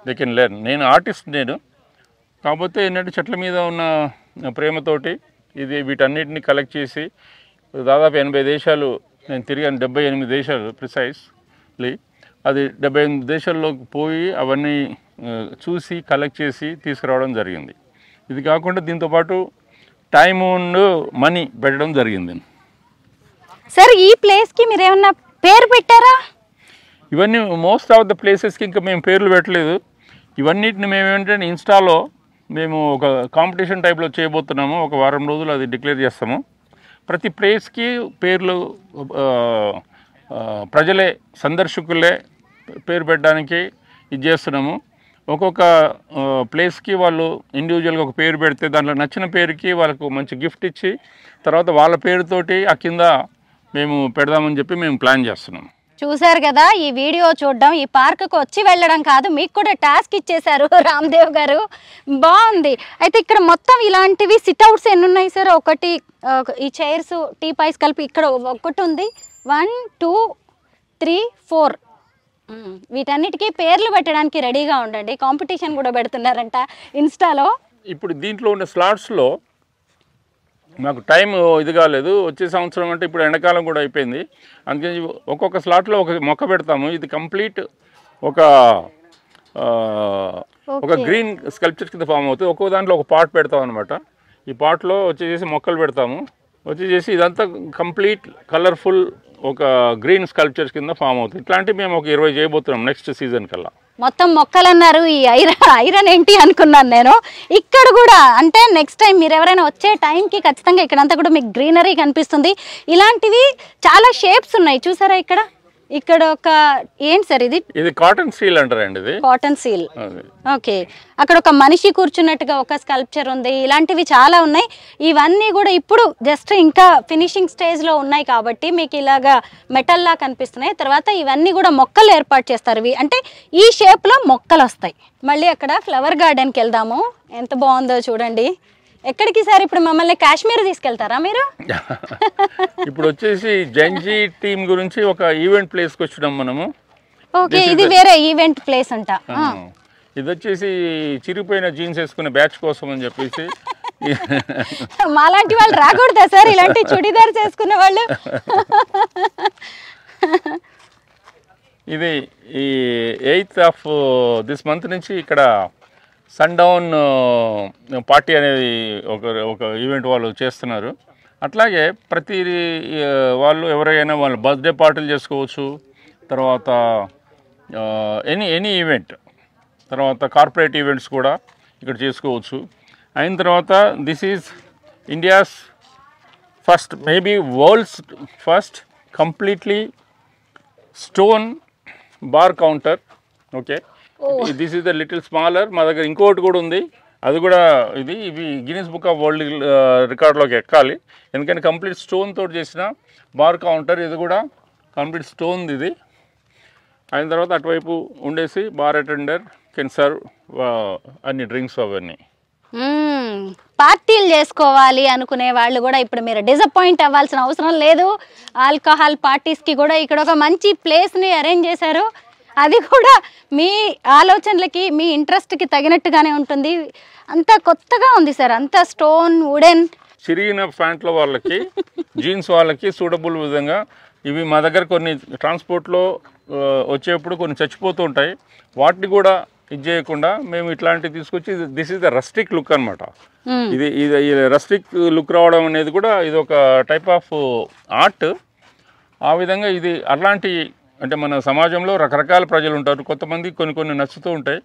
దే కెన్ లెర్న్. నేను ఆర్టిస్ట్, కాకపోతే ఏంటంటే చెట్ల మీద ఉన్న ప్రేమతోటి వీటన్నిటిని కలెక్ట్ చేసి దాదాపు 80 దేశాలు నేను తిరిగాను, 78 దేశాలు ప్రిసైజ్లీ. అది 78 దేశాల్లోకి పోయి అవన్నీ చూసి కలెక్ట్ చేసి తీసుకురావడం జరిగింది. ఇది కాకుండా దీంతోపాటు టైం అండ్ మనీ పెట్టడం జరిగింది. సార్, ఈ ప్లేస్కి మీరు ఏమన్నా పేరు పెట్టారా? ఇవన్నీ మోస్ట్ ఆఫ్ ద ప్లేసెస్కి ఇంకా మేము పేర్లు పెట్టలేదు. ఇవన్నిటిని మేము ఏంటంటే ఇన్స్టాలో మేము ఒక కాంపిటీషన్ టైప్లో చేయబోతున్నాము. ఒక వారం రోజులు అది డిక్లేర్ చేస్తాము. ప్రతి ప్లేస్కి పేర్లు ప్రజలే, సందర్శకులే పేరు పెట్టడానికి ఇది చేస్తున్నాము. ఒక్కొక్క ప్లేస్కి వాళ్ళు ఇండివిజువల్గా ఒక పేరు పెడితే దాంట్లో నచ్చిన పేరుకి వాళ్ళకు మంచి గిఫ్ట్ ఇచ్చి తర్వాత వాళ్ళ పేరుతోటి ఆ కింద మేము పెడదామని చెప్పి మేము ప్లాన్ చేస్తున్నాం. చూసారు కదా, ఈ వీడియో చూడడం, ఈ పార్కుకు వచ్చి వెళ్ళడం కాదు, మీకు కూడా టాస్క్ ఇచ్చేశారు రామ్దేవ్ గారు. బాగుంది. అయితే ఇక్కడ మొత్తం ఇలాంటివి సిట్అవుట్స్ ఎన్ని ఉన్నాయి సార్? ఒకటి, ఈ చైర్స్, టీ పాయ్స్ కలిపి ఇక్కడ ఒకటి ఉంది. 1, 2, 3, 4. వీటన్నిటికీ పేర్లు పెట్టడానికి రెడీగా ఉండండి. కాంపిటీషన్ కూడా పెడుతున్నారంట ఇన్స్టాలో. ఇప్పుడు దీంట్లో ఉన్న స్లాట్స్లో మాకు టైం ఇది కాలేదు. వచ్చే సంవత్సరం అంటే ఇప్పుడు ఎండాకాలం కూడా అయిపోయింది, అందుకని ఒక్కొక్క స్లాట్లో ఒక మొక్క పెడతాము. ఇది కంప్లీట్ ఒక గ్రీన్ స్కల్ప్చర్ కింద ఫామ్ అవుతుంది. ఒక్కో దాంట్లో ఒక పాట్ పెడతాం అనమాట. ఈ పాట్లో వచ్చేసి మొక్కలు పెడతాము. వచ్చేసి ఇదంతా కంప్లీట్ కలర్ఫుల్ ఒక గ్రీన్ స్కల్ప్చర్స్ కింద ఫామ్ అవుతుంది. ఇట్లాంటివి మేము ఒక 20 చేయబోతున్నాం నెక్స్ట్ సీజన్ కల్లా. మొత్తం మొక్కలు అన్నారు, ఈ ఐరన్ ఏంటి అనుకున్నాను నేను. ఇక్కడ కూడా అంటే నెక్స్ట్ టైం మీరు ఎవరైనా వచ్చే టైంకి ఖచ్చితంగా ఇక్కడంతా కూడా మీకు గ్రీనరీ కనిపిస్తుంది. ఇలాంటివి చాలా షేప్స్ ఉన్నాయి చూసారా ఇక్కడ. ఇక్కడ ఒక ఏంటి సార్ ఇది కాటన్ సీల్ అంటారండి. ఇది కాటన్ సీల్. ఓకే, అక్కడ ఒక మనిషి కూర్చున్నట్టుగా ఒక స్కల్ప్చర్ ఉంది. ఇలాంటివి చాలా ఉన్నాయి. ఇవన్నీ కూడా ఇప్పుడు జస్ట్ ఇంకా ఫినిషింగ్ స్టేజ్ లో ఉన్నాయి కాబట్టి మీకు ఇలాగా మెటల్ లా కనిపిస్తున్నాయి. తర్వాత ఇవన్నీ కూడా మొక్కలు ఏర్పాటు చేస్తారు. ఇవి అంటే ఈ షేప్ లో మొక్కలు వస్తాయి. మళ్ళీ అక్కడ ఫ్లవర్ గార్డెన్కి వెళ్దాము. ఎంత బాగుందో చూడండి. ఎక్కడికి సార్ ఇప్పుడు మమ్మల్ని కాశ్మీర్ తీసుకెళ్తారా మీరు? ఇప్పుడు వచ్చేసి జంజీ టీమ్ గురించి ఒక ఈవెంట్ ప్లేస్కి వచ్చినాం మనము. ఓకే, ఇది వేరే ఈవెంట్ ప్లేస్ అంట. ఇది వచ్చేసి చిరిగిపోయిన జీన్స్ వేసుకునే బ్యాచ్ కోసం అని చెప్పేసి. మాలాంటి వాళ్ళు రాకూడదా సార్ ఇలాంటి చుడిదార్ చేసుకునే వాళ్ళు? ఇది ఈ 8th of this month నుంచి ఇక్కడ సన్ డౌన్ పార్టీ అనేది ఒక ఈవెంట్ వాళ్ళు చేస్తున్నారు. అట్లాగే ప్రతి వాళ్ళు ఎవరైనా వాళ్ళ బర్త్డే పార్టీలు చేసుకోవచ్చు. తర్వాత ఎనీ ఈవెంట్, తర్వాత కార్పొరేట్ ఈవెంట్స్ కూడా ఇక్కడ చేసుకోవచ్చు. అయిన తర్వాత this is India's first, maybe world's first completely stone bar counter. Okay, this is the little smaller. మా దగ్గర ఇంకోటి కూడా ఉంది, అది కూడా ఇవి గిన్నెస్ బుక్ ఆఫ్ వరల్డ్ రికార్డ్లోకి ఎక్కాలి. ఎందుకంటే కంప్లీట్ స్టోన్ తోటి చేసిన బార్ కౌంటర్. ఇది కూడా కంప్లీట్ స్టోన్. ఇది అయిన తర్వాత అటువైపు ఉండేసి బార్ అటెండర్ కెన్ సర్వ్ అన్ని డ్రింక్స్ అవన్నీ. పార్టీలు చేసుకోవాలి అనుకునే వాళ్ళు కూడా ఇప్పుడు మీరు డిసప్పాయింట్ అవ్వాల్సిన అవసరం లేదు. ఆల్కహాల్ పార్టీస్కి కూడా ఇక్కడ ఒక మంచి ప్లేస్ని అరేంజ్ చేశారు. అది కూడా మీ ఆలోచనలకి మీ ఇంట్రెస్ట్కి తగినట్టుగానే ఉంటుంది. అంతా కొత్తగా ఉంది సార్, అంతా స్టోన్ వుడెన్. చిరిగిన ప్యాంట్ల వాళ్ళకి జీన్స్ వాళ్ళకి సూటబుల్ విధంగా ఇవి మా దగ్గర కొన్ని ట్రాన్స్పోర్ట్లో వచ్చేప్పుడు కొన్ని చచ్చిపోతూ ఉంటాయి. వాటిని కూడా ఇది చేయకుండా మేము ఇట్లాంటివి తీసుకొచ్చి this is the rustic look అనమాట. ఇది రస్టిక్ లుక్ రావడం అనేది కూడా ఇది ఒక టైప్ ఆఫ్ ఆర్ట్. ఆ విధంగా ఇది అలాంటి అంటే మన సమాజంలో రకరకాల ప్రజలు ఉంటారు. కొంతమంది కొన్ని నచ్చుతూ ఉంటాయి.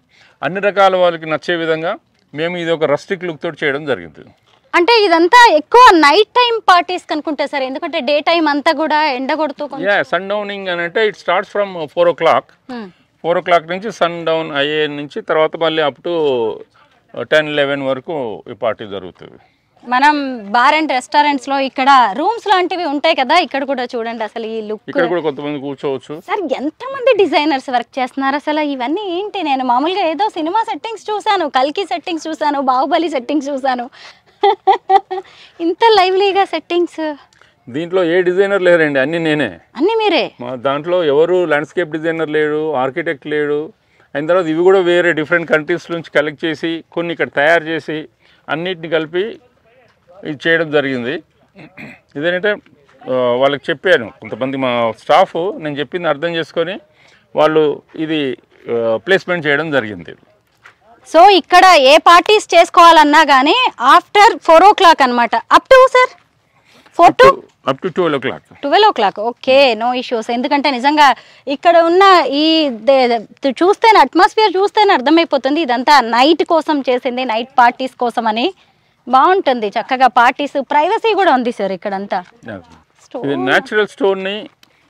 అన్ని రకాల వాళ్ళకి నచ్చే విధంగా మేము ఇది ఒక రస్టిక్ లుక్ తోటి చేయడం జరిగింది. అంటే ఇదంతా ఎక్కువ నైట్ టైం పార్టీస్ కనుకుంటే సార్, ఎందుకంటే డే టైం అంతా కూడా ఎండ కొడుతూ సన్ డౌనింగ్ అని అంటే it starts from 4 o'clock. 4 o'clock నుంచి సన్ డౌన్ అయ్యే నుంచి తర్వాత మళ్ళీ అప్ టు 10-11 వరకు ఈ పార్టీ జరుగుతుంది. మనం బార్ అండ్ రెస్టారెంట్స్ లో ఇక్కడ రూమ్స్ లాంటివి ఉంటాయి కదా, ఇక్కడ కూడా చూడండి అసలు ఈ లుక్. ఇక్కడ కూడా కొంతమంది కూర్చోవచ్చు. సార్ ఎంతమంది డిజైనర్స్ వర్క్ చేస్తున్నారు అసలు? ఇవన్నీ ఏంటి? నేను మామూలుగా ఏదో సినిమా సెట్టింగ్స్ చూసాను, కల్కి సెట్టింగ్స్ చూసాను, బాహుబలి సెట్టింగ్స్ చూసాను. ఇంత లైవ్లీగా సెట్టింగ్స్. దీంట్లో ఏ డిజైనర్ లేరండి, అన్ని నేనే. అన్ని మీరే? మా దాంట్లో ఎవరు ల్యాండ్స్కేప్ డిజైనర్ లేడు, ఆర్కిటెక్ట్ లేడు. అయిన తర్వాత ఇవి కూడా వేరే డిఫరెంట్ కంట్రీస్ నుంచి కలెక్ట్ చేసి కొన్ని ఇక్కడ తయారు చేసి అన్నిటిని కలిపి ఇది చేయడం జరిగింది. ఇదేంటంటే వాళ్ళకి చెప్పాను, కొంతమంది మా స్టాఫ్ నేను చెప్పింది అర్థం చేసుకొని వాళ్ళు ఇది ప్లేస్మెంట్ చేయడం జరిగింది. సో ఇక్కడ ఏ పార్టీస్ చేసుకోవాలన్నా కానీ ఆఫ్టర్ 4 o'clock అనమాట. Up to sir 4 to up to 12 o'clock. 12 o'clock. Okay, no issues. ఎందుకంటే నిజంగా ఇక్కడ ఉన్న ఈ చూస్తేనే అట్మాస్ఫియర్ చూస్తేనే అర్థమైపోతుంది ఇదంతా నైట్ కోసం చేసింది, నైట్ పార్టీస్ కోసం అని. బాగుంటుంది చక్కగా పార్టీస్, ప్రైవసీ కూడా ఉంది సార్ ఇక్కడంతా. ఇది న్యాచురల్ స్టోన్ని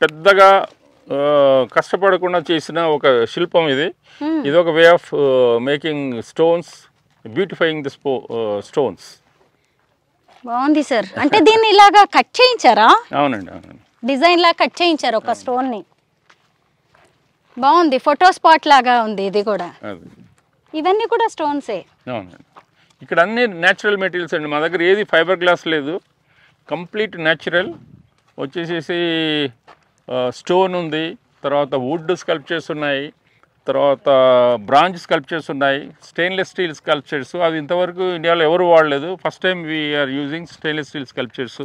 పెద్దగా కష్టపడకుండా చేసిన ఒక శిల్పం ఇది. ఇది ఒక way of making stones, beautifying the stones. బాగుంది సార్. అంటే దీన్ని ఇలాగా కట్ చేయించారా? అవునండి, అవునండి. డిజైన్ లాగా కట్ చేయించారు ఒక స్టోన్ ని. బాగుంది, ఫోటో స్పాట్ లాగా ఉంది ఇది కూడా. ఇవన్నీ కూడా స్టోన్సే. అవునండి, ఇక్కడ అన్ని న్యాచురల్ మెటీరియల్స్ అండి. మా దగ్గర ఏది ఫైబర్ గ్లాస్ లేదు, కంప్లీట్ న్యాచురల్. వచ్చేసేసి స్టోన్ ఉంది, తర్వాత వుడ్ స్కల్ప్చర్స్ ఉన్నాయి, తర్వాత బ్రాంజ్ స్కల్ప్చర్స్ ఉన్నాయి, స్టెయిన్లెస్ స్టీల్ స్కల్ప్చర్స్. అది ఇంతవరకు ఇండియాలో ఎవరు వాడలేదు. First time we are using stainless steel sculptures.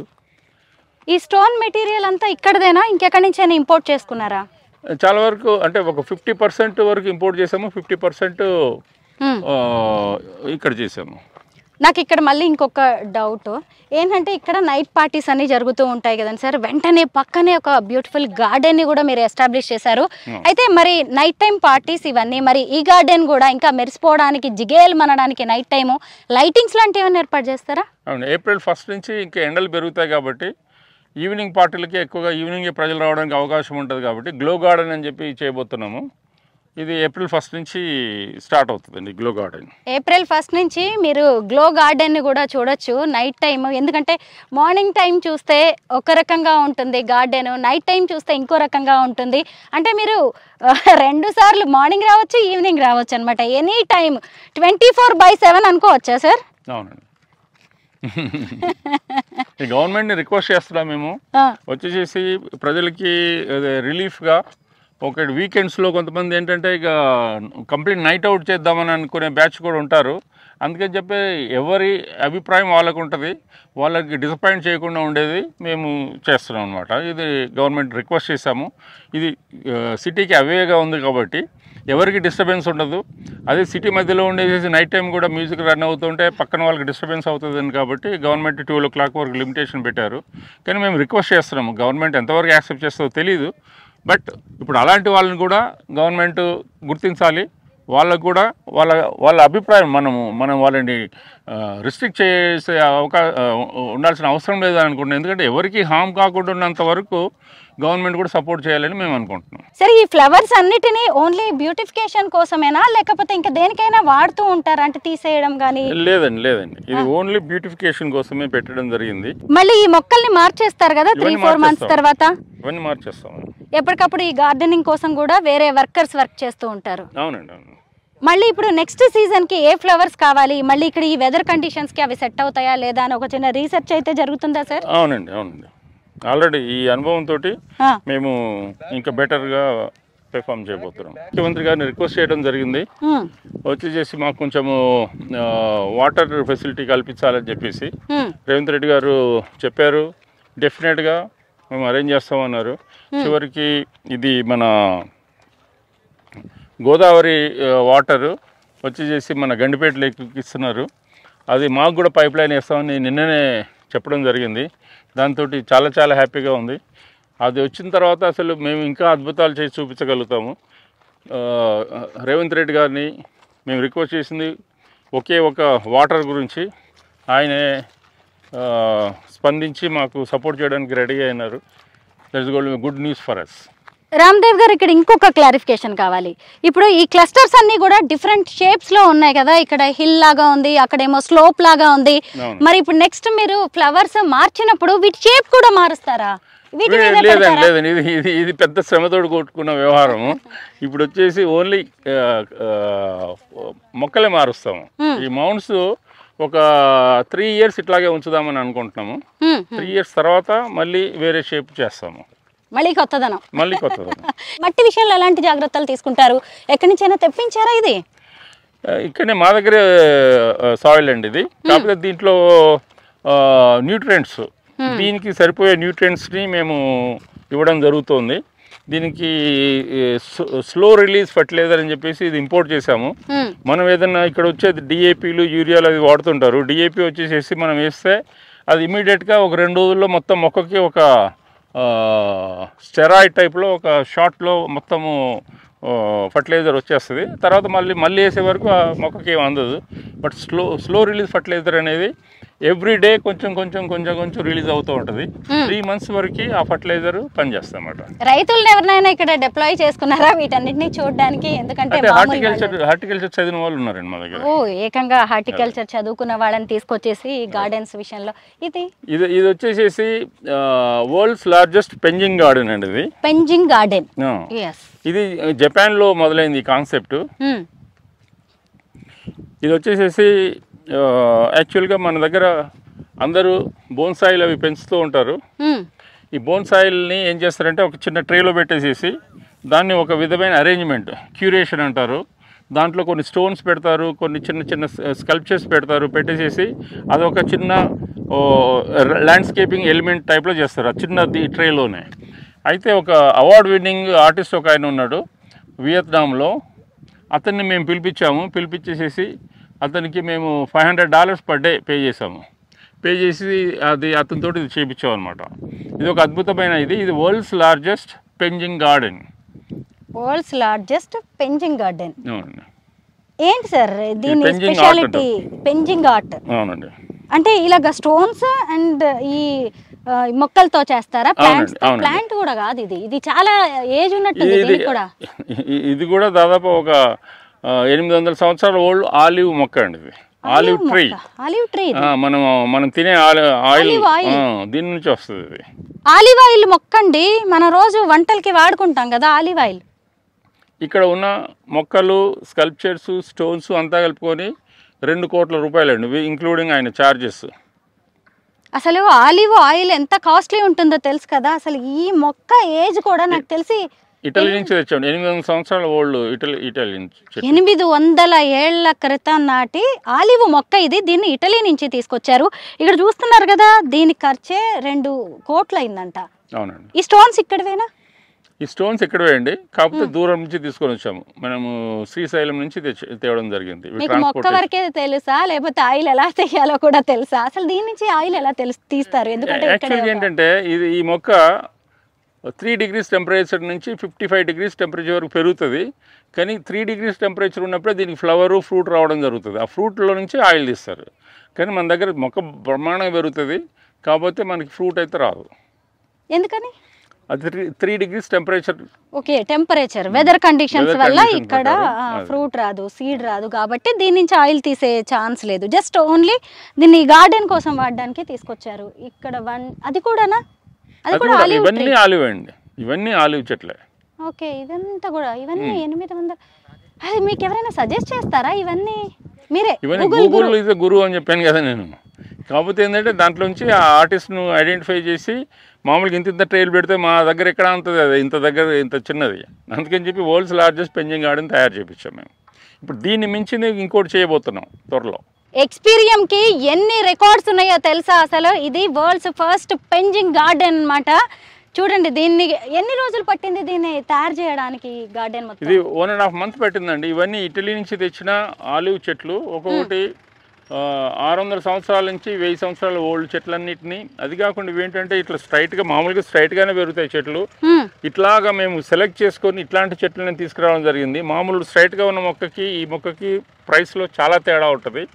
ఈ స్టోన్ మెటీరియల్ అంతా ఇక్కడదేనా, ఇంకెక్కడి నుంచి అయినా ఇంపోర్ట్ చేసుకున్నారా? చాలా వరకు అంటే ఒక 50% వరకు ఇంపోర్ట్ చేసాము, 50% ఇక్కడ చేసాము. నాకు ఇక్కడ మళ్ళీ ఇంకొక డౌట్ ఏంటంటే, ఇక్కడ నైట్ పార్టీస్ అన్ని జరుగుతూ ఉంటాయి కదండి సార్, వెంటనే పక్కనే ఒక బ్యూటిఫుల్ గార్డెన్ ని కూడా మీరు ఎస్టాబ్లిష్ చేశారు. అయితే మరి నైట్ టైం పార్టీస్ ఇవన్నీ, మరి ఈ గార్డెన్ కూడా ఇంకా మెరిసిపోవడానికి, జిగేల్ మనడానికి నైట్ టైము లైటింగ్స్ లాంటివి ఏమైనా ఏర్పాటు చేస్తారా? అవును, April 1 నుంచి ఇంకా ఎండలు పెరుగుతాయి కాబట్టి ఈవినింగ్ పార్టీలకి ఎక్కువగా ఈవినింగే ప్రజలు రావడానికి అవకాశం ఉంటుంది కాబట్టి గ్లో గార్డెన్ అని చెప్పి చేయబోతున్నాము. ఇది April 1 నుంచి స్టార్ట్ అవుతుందండి గ్లో గార్డెన్. April 1 నుంచి మీరు గ్లో గార్డెన్ని కూడా చూడొచ్చు నైట్ టైం. ఎందుకంటే మార్నింగ్ టైం చూస్తే ఒక రకంగా ఉంటుంది గార్డెన్, నైట్ టైం చూస్తే ఇంకో రకంగా ఉంటుంది. అంటే మీరు 2 సార్లు మార్నింగ్ రావచ్చు, ఈవినింగ్ రావచ్చు అనమాట. ఎనీ టైం 24/7 అనుకోవచ్చా సార్? అవునండి. గవర్నమెంట్ని రిక్వెస్ట్ చేస్తున్నాం మేము, వచ్చేసేసి ప్రజలకి రిలీఫ్గా ఒక వీకెండ్స్లో కొంతమంది ఏంటంటే ఇక కంప్లీట్ నైట్ అవుట్ చేద్దామని అనుకునే బ్యాచ్ కూడా ఉంటారు. అందుకని చెప్పి ఎవరి అభిప్రాయం వాళ్ళకు ఉంటుంది, వాళ్ళకి డిసప్పాయింట్ చేయకుండా ఉండేది మేము చేస్తున్నాం అనమాట. ఇది గవర్నమెంట్ రిక్వెస్ట్ చేశాము. ఇది సిటీకి అవేగా ఉంది కాబట్టి ఎవరికి డిస్టర్బెన్స్ ఉండదు. అదే సిటీ మధ్యలో ఉండేసి నైట్ టైం కూడా మ్యూజిక్ రన్ అవుతుంటే పక్కన వాళ్ళకి డిస్టర్బెన్స్ అవుతుందని కాబట్టి గవర్నమెంట్ 12 o'clock వరకు లిమిటేషన్ పెట్టారు. కానీ మేము రిక్వెస్ట్ చేస్తున్నాము, గవర్నమెంట్ ఎంతవరకు యాక్సెప్ట్ చేస్తుందో తెలీదు. బట్ ఇప్పుడు అలాంటి వాళ్ళని కూడా గవర్నమెంట్ గుర్తించాలి. వాళ్ళకు కూడా వాళ్ళ అభిప్రాయం మనం వాళ్ళని రిస్ట్రిక్ట్ చేసే ఉండాల్సిన అవసరం లేదని అనుకుంటున్నాం. ఎందుకంటే ఎవరికి హామ్ కాకుండా ఉన్నంత వరకు గవర్నమెంట్ కూడా సపోర్ట్ చేయాలని మేము అనుకుంటున్నాం. సరే, ఈ ఫ్లవర్స్ అన్నిటినీ ఓన్లీ బ్యూటిఫికేషన్ కోసమేనా, లేకపోతే ఇంకా దేనికైనా వాడుతూ ఉంటారా? అంటే తీసేయడం కానీ? లేదండి, ఇది ఓన్లీ బ్యూటిఫికేషన్ కోసమే పెట్టడం జరిగింది. మళ్ళీ ఈ మొక్కల్ని మార్చేస్తారు కదా 3-4 months తర్వాత? ఇవన్నీ మార్చేస్తాం. ఎప్పటికప్పుడు ఈ గార్డెనింగ్ కోసం కూడా వేరే వర్కర్స్ వర్క్ చేస్తూ ఉంటారు. అవునండి, అవును. మళ్ళీ ఇప్పుడు నెక్స్ట్ సీజన్కి ఏ ఫ్లవర్స్ కావాలి, మళ్ళీ ఇక్కడ ఈ వెదర్ కండిషన్స్కి అవి సెట్ అవుతాయా లేదా అని ఒక చిన్న రీసెర్చ్ అయితే జరుగుతుందా సార్? అవునండి. ఆల్రెడీ ఈ అనుభవంతో మేము ఇంకా బెటర్గా పెర్ఫామ్ చేయబోతున్నాం. ముఖ్యమంత్రి గారిని రిక్వెస్ట్ చేయడం జరిగింది, వచ్చేసి మాకు కొంచెము వాటర్ ఫెసిలిటీ కల్పించాలని చెప్పేసి రేవంత్ రెడ్డి గారు చెప్పారు. డెఫినెట్గా మేము అరేంజ్ చేస్తామన్నారు. చివరికి ఇది మన గోదావరి వాటర్ వచ్చేసి మన గండిపేట లేక్కి ఇస్తున్నారు. అది మాకు కూడా పైప్ లైన్ వేస్తామని నిన్ననే చెప్పడం జరిగింది. దాంతో చాలా హ్యాపీగా ఉంది. అది వచ్చిన తర్వాత అసలు మేము ఇంకా అద్భుతాలు చేసి చూపించగలుగుతాము. రేవంత్ రెడ్డి గారిని మేము రిక్వెస్ట్ చేసింది ఒకే ఒక వాటర్ గురించి. ఆయనే స్పందించి మాకు సపోర్ట్ చేయడానికి రెడీ అయినారు. That's good news for us. Ramdev garu, ఇక్కడ ఇంకొక క్లారిఫికేషన్ కావాలి. ఇప్పుడు ఈ క్లస్టర్స్ అన్ని కూడా డిఫరెంట్ షేప్స్ లో ఉన్నాయి కదా, ఇక్కడ హిల్ లాగా ఉంది, అక్కడేమో స్లోప్ లాగా ఉంది. మరి ఇప్పుడు నెక్స్ట్ మీరు ఫ్లవర్స్ మార్చినప్పుడు వీటి షేప్ కూడా మారుస్తారా? లేదండి, ఇది పెద్ద శ్రమతోడు కొట్టుకున్న వ్యవహారము. ఇప్పుడు వచ్చేసి ఓన్లీ మొక్కలే మారుస్తాము. ఈ మౌంట్స్ ఒక 3 years ఇట్లాగే ఉంచుదామని అనుకుంటున్నాము. 3 years తర్వాత మళ్ళీ వేరే షేప్ చేస్తాము. మళ్ళీ కొత్తదనం. మట్టి విషయంలో ఎలాంటి జాగ్రత్తలు తీసుకుంటారు? ఎక్కడి నుంచైనా తెప్పించారా? ఇది ఇక్కడనే మా దగ్గరే సాయిల్ అండి ఇది. కాకపోతే దీంట్లో న్యూట్రియంట్స్, దీనికి సరిపోయే న్యూట్రియంట్స్ని మేము ఇవ్వడం జరుగుతుంది. దీనికి స్లో రిలీజ్ ఫర్టిలైజర్ అని చెప్పేసి ఇది ఇంపోర్ట్ చేసాము. మనం ఏదన్నా ఇక్కడ వచ్చేది డిఏపీలు, యూరియాలు అవి వాడుతుంటారు. డిఏపీ వచ్చేసేసి మనం వేస్తే అది ఇమీడియట్గా ఒక 2 రోజుల్లో మొత్తం మొక్కకి ఒక స్టెరాయిడ్ టైప్లో ఒక షార్ట్లో మొత్తము ఫర్టిలైజర్ వచ్చేస్తుంది. తర్వాత మళ్ళీ వేసే వరకు ఆ మొక్కకి ఏం అందదు. బట్ స్లో రిలీజ్ ఫర్టిలైజర్ అనేది ఎవ్రీ డే కొంచెం రిలీజ్ అవుతూ ఉంటుంది. 3 months వరకు ఆ ఫర్టిలైజర్ పనిచేస్తామన్నమాట. రైతులను ఎవరినైనా ఇక్కడ డిప్లాయ్ చేసుకున్నారా వీటన్నిటిని చూడడానికి? ఎందుకంటే హార్టికల్చర్ చదివిన వాళ్ళు ఉన్నారండి మా దగ్గర. ఏకంగా హార్టికల్చర్ చదువుకున్న వాళ్ళని తీసుకొచ్చేసి గార్డెన్స్ విషయంలో ఇది వచ్చేసేసి వరల్డ్స్ లార్జెస్ట్ పెంజింగ్ గార్డెన్ అండి. ఇది పెంజింగ్ గార్డెన్. ఇది జపాన్ లో మొదలైంది ఈ కాన్సెప్ట్. ఇది వచ్చేసేసి యాక్చువల్గా మన దగ్గర అందరూ బోన్సాయిల్ అవి పెంచుతూ ఉంటారు. ఈ బోన్సాయిల్ని ఏం చేస్తారంటే ఒక చిన్న ట్రేలో పెట్టేసేసి దాన్ని ఒక విధమైన అరేంజ్మెంట్ క్యూరేషన్ అంటారు. దాంట్లో కొన్ని స్టోన్స్ పెడతారు, కొన్ని చిన్న చిన్న స్కల్ప్చర్స్ పెడతారు, పెట్టేసేసి అదొక చిన్న ల్యాండ్స్కేపింగ్ ఎలిమెంట్ టైప్లో చేస్తారు, ఆ చిన్న ట్రేలోనే. అయితే ఒక అవార్డ్ విన్నింగ్ ఆర్టిస్ట్ ఒక ఆయన ఉన్నాడు వియత్నాంలో, అతన్ని మేము పిలిపించేసేసి అతనికి మేము $500 పర్ డే పే చేసాము. పే చేసి అది అతనితోటి ఇది చేయించాం అనమాట. ఇది ఒక అద్భుతమైన ఇది world's largest penjing garden. World's largest penjing garden. అవునండి. ఏంటి సార్ దీని స్పెషాలిటీ? పెంజింగ్ ఆర్ట్. అవునండి. అంటే ఇలాగ స్టోన్స్ అండ్ ఈ మొక్కలతో చేస్తారా? ప్లాంట్ కూడా కాదు ఇది, ఇది చాలా ఏజ్ ఉన్నట్టుంది కూడా. ఇది కూడా దాదాపు ఒక 800 సంవత్సరాల ఓల్డ్ ఆలివ్ మొక్క అండి. ఇది ఆలివ్ ట్రీ. మనం తినే ఆయిల్ దీని నుంచి వస్తుంది. ఇది ఆలివ్ ఆయిల్ మొక్క అండి, మన రోజు వంటలకి వాడుకుంటాం కదా ఆలివ్ ఆయిల్. ఇక్కడ ఉన్న మొక్కలు, స్కల్ప్చర్స్, స్టోన్స్ అంతా కలుపుకొని 2 కోట్ల రూపాయలండి, ఇంక్లూడింగ్ ఆయన ఛార్జెస్. అసలు ఆలివ్ ఆయిల్ ఎంత కాస్ట్లీ ఉంటుందో తెలుసు కదా. అసలు ఈ మొక్క ఏజ్ కూడా నాకు తెలిసి ఇటలీ నుంచి తెచ్చాం. 800 సంవత్సరాల ఓల్డ్ ఇటలీ నుంచి. 800 ఏళ్ల క్రితం నాటి ఆలివ్ మొక్క ఇది. దీన్ని ఇటలీ నుంచి తీసుకొచ్చారు. ఇక్కడ చూస్తున్నారు కదా, దీని ఖర్చే 2 కోట్లు అయిందంట. అవునండి. ఈ స్టోన్స్ ఇక్కడవేనా? ఈ స్టోన్స్ ఇక్కడవే అండి, కాకపోతే దూరం నుంచి తీసుకొని వచ్చాము. మనము శ్రీశైలం నుంచి తేవడం జరిగింది. మొక్క వరకే తెలుసా లేకపోతే ఆయిల్ ఎలా తీయాలో కూడా తెలుసా? అసలు దీని నుంచి ఆయిల్ ఎలా తీస్తారు? ఎందుకంటే యాక్చువల్గా ఏంటంటే ఈ మొక్క 3 degrees టెంపరేచర్ నుంచి 55 degrees టెంపరేచర్ వరకు పెరుగుతుంది. కానీ 3 degrees టెంపరేచర్ ఉన్నప్పుడే దీనికి ఫ్లవరు, ఫ్రూట్ రావడం జరుగుతుంది. ఆ ఫ్రూట్లో నుంచి ఆయిల్ తీస్తారు. కానీ మన దగ్గర మొక్క బ్రహ్మాండంగా పెరుగుతుంది, కాకపోతే మనకి ఫ్రూట్ అయితే రాదు. ఎందుకని? అది 3 degrees temperature. Okay, temperature, weather conditions వల్ల ఇక్కడ ఫ్రూట్ రాదు, సీడ్ రాదు, కాబట్టి దీని నుంచి ఆయిల్ తీసే ఛాన్స్ లేదు. జస్ట్ ఓన్లీ దీన్ని గార్డెన్ కోసం వాడడానికి తీసుకొచ్చారు. ఇక్కడ అది కూడానా? ఇవన్నీ ఆలివ్ అండి, ఇవన్నీ ఆలివ్ చెట్లే. ఓకే, ఇదంతా కూడా ఇవన్నీ 800. అది మీకు ఎవరైనా సజెస్ట్ చేస్తారా ఇవన్నీ? మీరే గూగుల్ ఇస్ గురువు అని చెప్పాను కదా నేను. కాకపోతే ఏంటంటే దాంట్లోంచి ఆ ఆర్టిస్ట్ను ఐడెంటిఫై చేసి మామూలుగా ఇంత ట్రైల్ పెడితే మా దగ్గర ఎక్కడ ఉంటుంది, అది ఇంత చిన్నది. అందుకని చెప్పి వరల్డ్స్ లార్జెస్ట్ పెంజింగ్ గార్డెన్ తయారు చేయించాం మేము. ఇప్పుడు దీన్ని మించింది ఇంకోటి చేయబోతున్నాం త్వరలో. ఎక్స్పీరియంకి ఎన్ని రికార్డ్స్ ఉన్నాయో తెలుసా? అసలు ఇది వరల్డ్స్ ఫస్ట్ పెంజింగ్ గార్డెన్ అన్నమాట. చూడండి, దీన్ని ఎన్ని రోజులు పట్టింది దీన్ని తయారు చేయడానికి? గార్డెన్ మొత్తం ఇది 1.5 months పట్టిందండి. ఇవన్నీ ఇటలీ నుంచి తెచ్చిన ఆలివ్ చెట్లు. ఒక్కొక్కటి 600 సంవత్సరాల నుంచి 1000 సంవత్సరాల ఓల్డ్ చెట్లన్నిటిని. అది కాకుండా ఇవేంటంటే ఇట్లా మామూలుగా స్ట్రైట్గానే పెరుగుతాయి చెట్లు. ఇట్లాగా మేము సెలెక్ట్ చేసుకొని ఇట్లాంటి చెట్లని తీసుకురావడం జరిగింది. మామూలు స్ట్రైట్గా ఉన్న ఈ మొక్కకి ప్రైస్లో చాలా తేడా ఉంటుంది.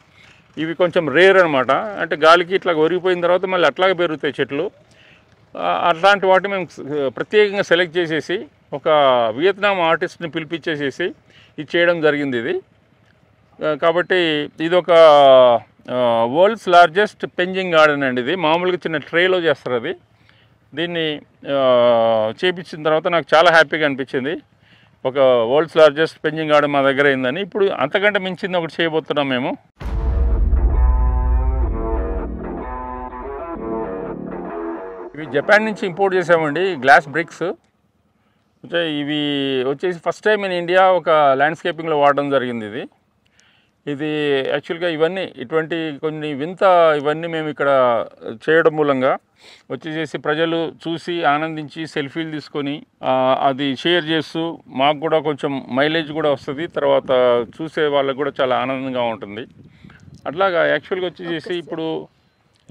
ఇవి కొంచెం రేర్ అనమాట. అంటే గాలికి ఇట్లా ఒరిగిపోయిన తర్వాత మళ్ళీ అట్లాగే పెరుగుతాయి చెట్లు. అట్లాంటి వాటిని మేము ప్రత్యేకంగా సెలెక్ట్ చేసేసి ఒక వియత్నాం ఆర్టిస్ట్ని పిలిపించేసేసి ఇది చేయడం జరిగింది. ఇది కాబట్టి ఇది ఒక వరల్డ్స్ లార్జెస్ట్ పెంజింగ్ గార్డెన్ అండి. ఇది మామూలుగా చిన్న ట్రేలో చేస్తారు. అది దీన్ని చేపించిన తర్వాత నాకు చాలా హ్యాపీగా అనిపించింది. ఒక వరల్డ్స్ లార్జెస్ట్ పెంజింగ్ గార్డెన్ మా దగ్గర అయిందని. ఇప్పుడు అంతకంటే మించింది ఒకటి చేయబోతున్నాం మేము. ఇవి జపాన్ నుంచి ఇంపోర్ట్ చేసామండి, గ్లాస్ బ్రిక్స్. అంటే ఇవి వచ్చేసి ఫస్ట్ టైం ఇన్ ఇండియా ఒక ల్యాండ్స్కేపింగ్లో వాడడం జరిగింది. ఇది యాక్చువల్గా ఇటువంటి కొన్ని ఇవన్నీ మేము ఇక్కడ చేయడం మూలంగా వచ్చేసి ప్రజలు చూసి ఆనందించి సెల్ఫీలు తీసుకొని అది షేర్ చేస్తూ మాకు కూడా కొంచెం మైలేజ్ కూడా వస్తుంది, తర్వాత చూసే వాళ్ళకు కూడా చాలా ఆనందంగా ఉంటుంది. అట్లాగా యాక్చువల్గా వచ్చేసి ఇప్పుడు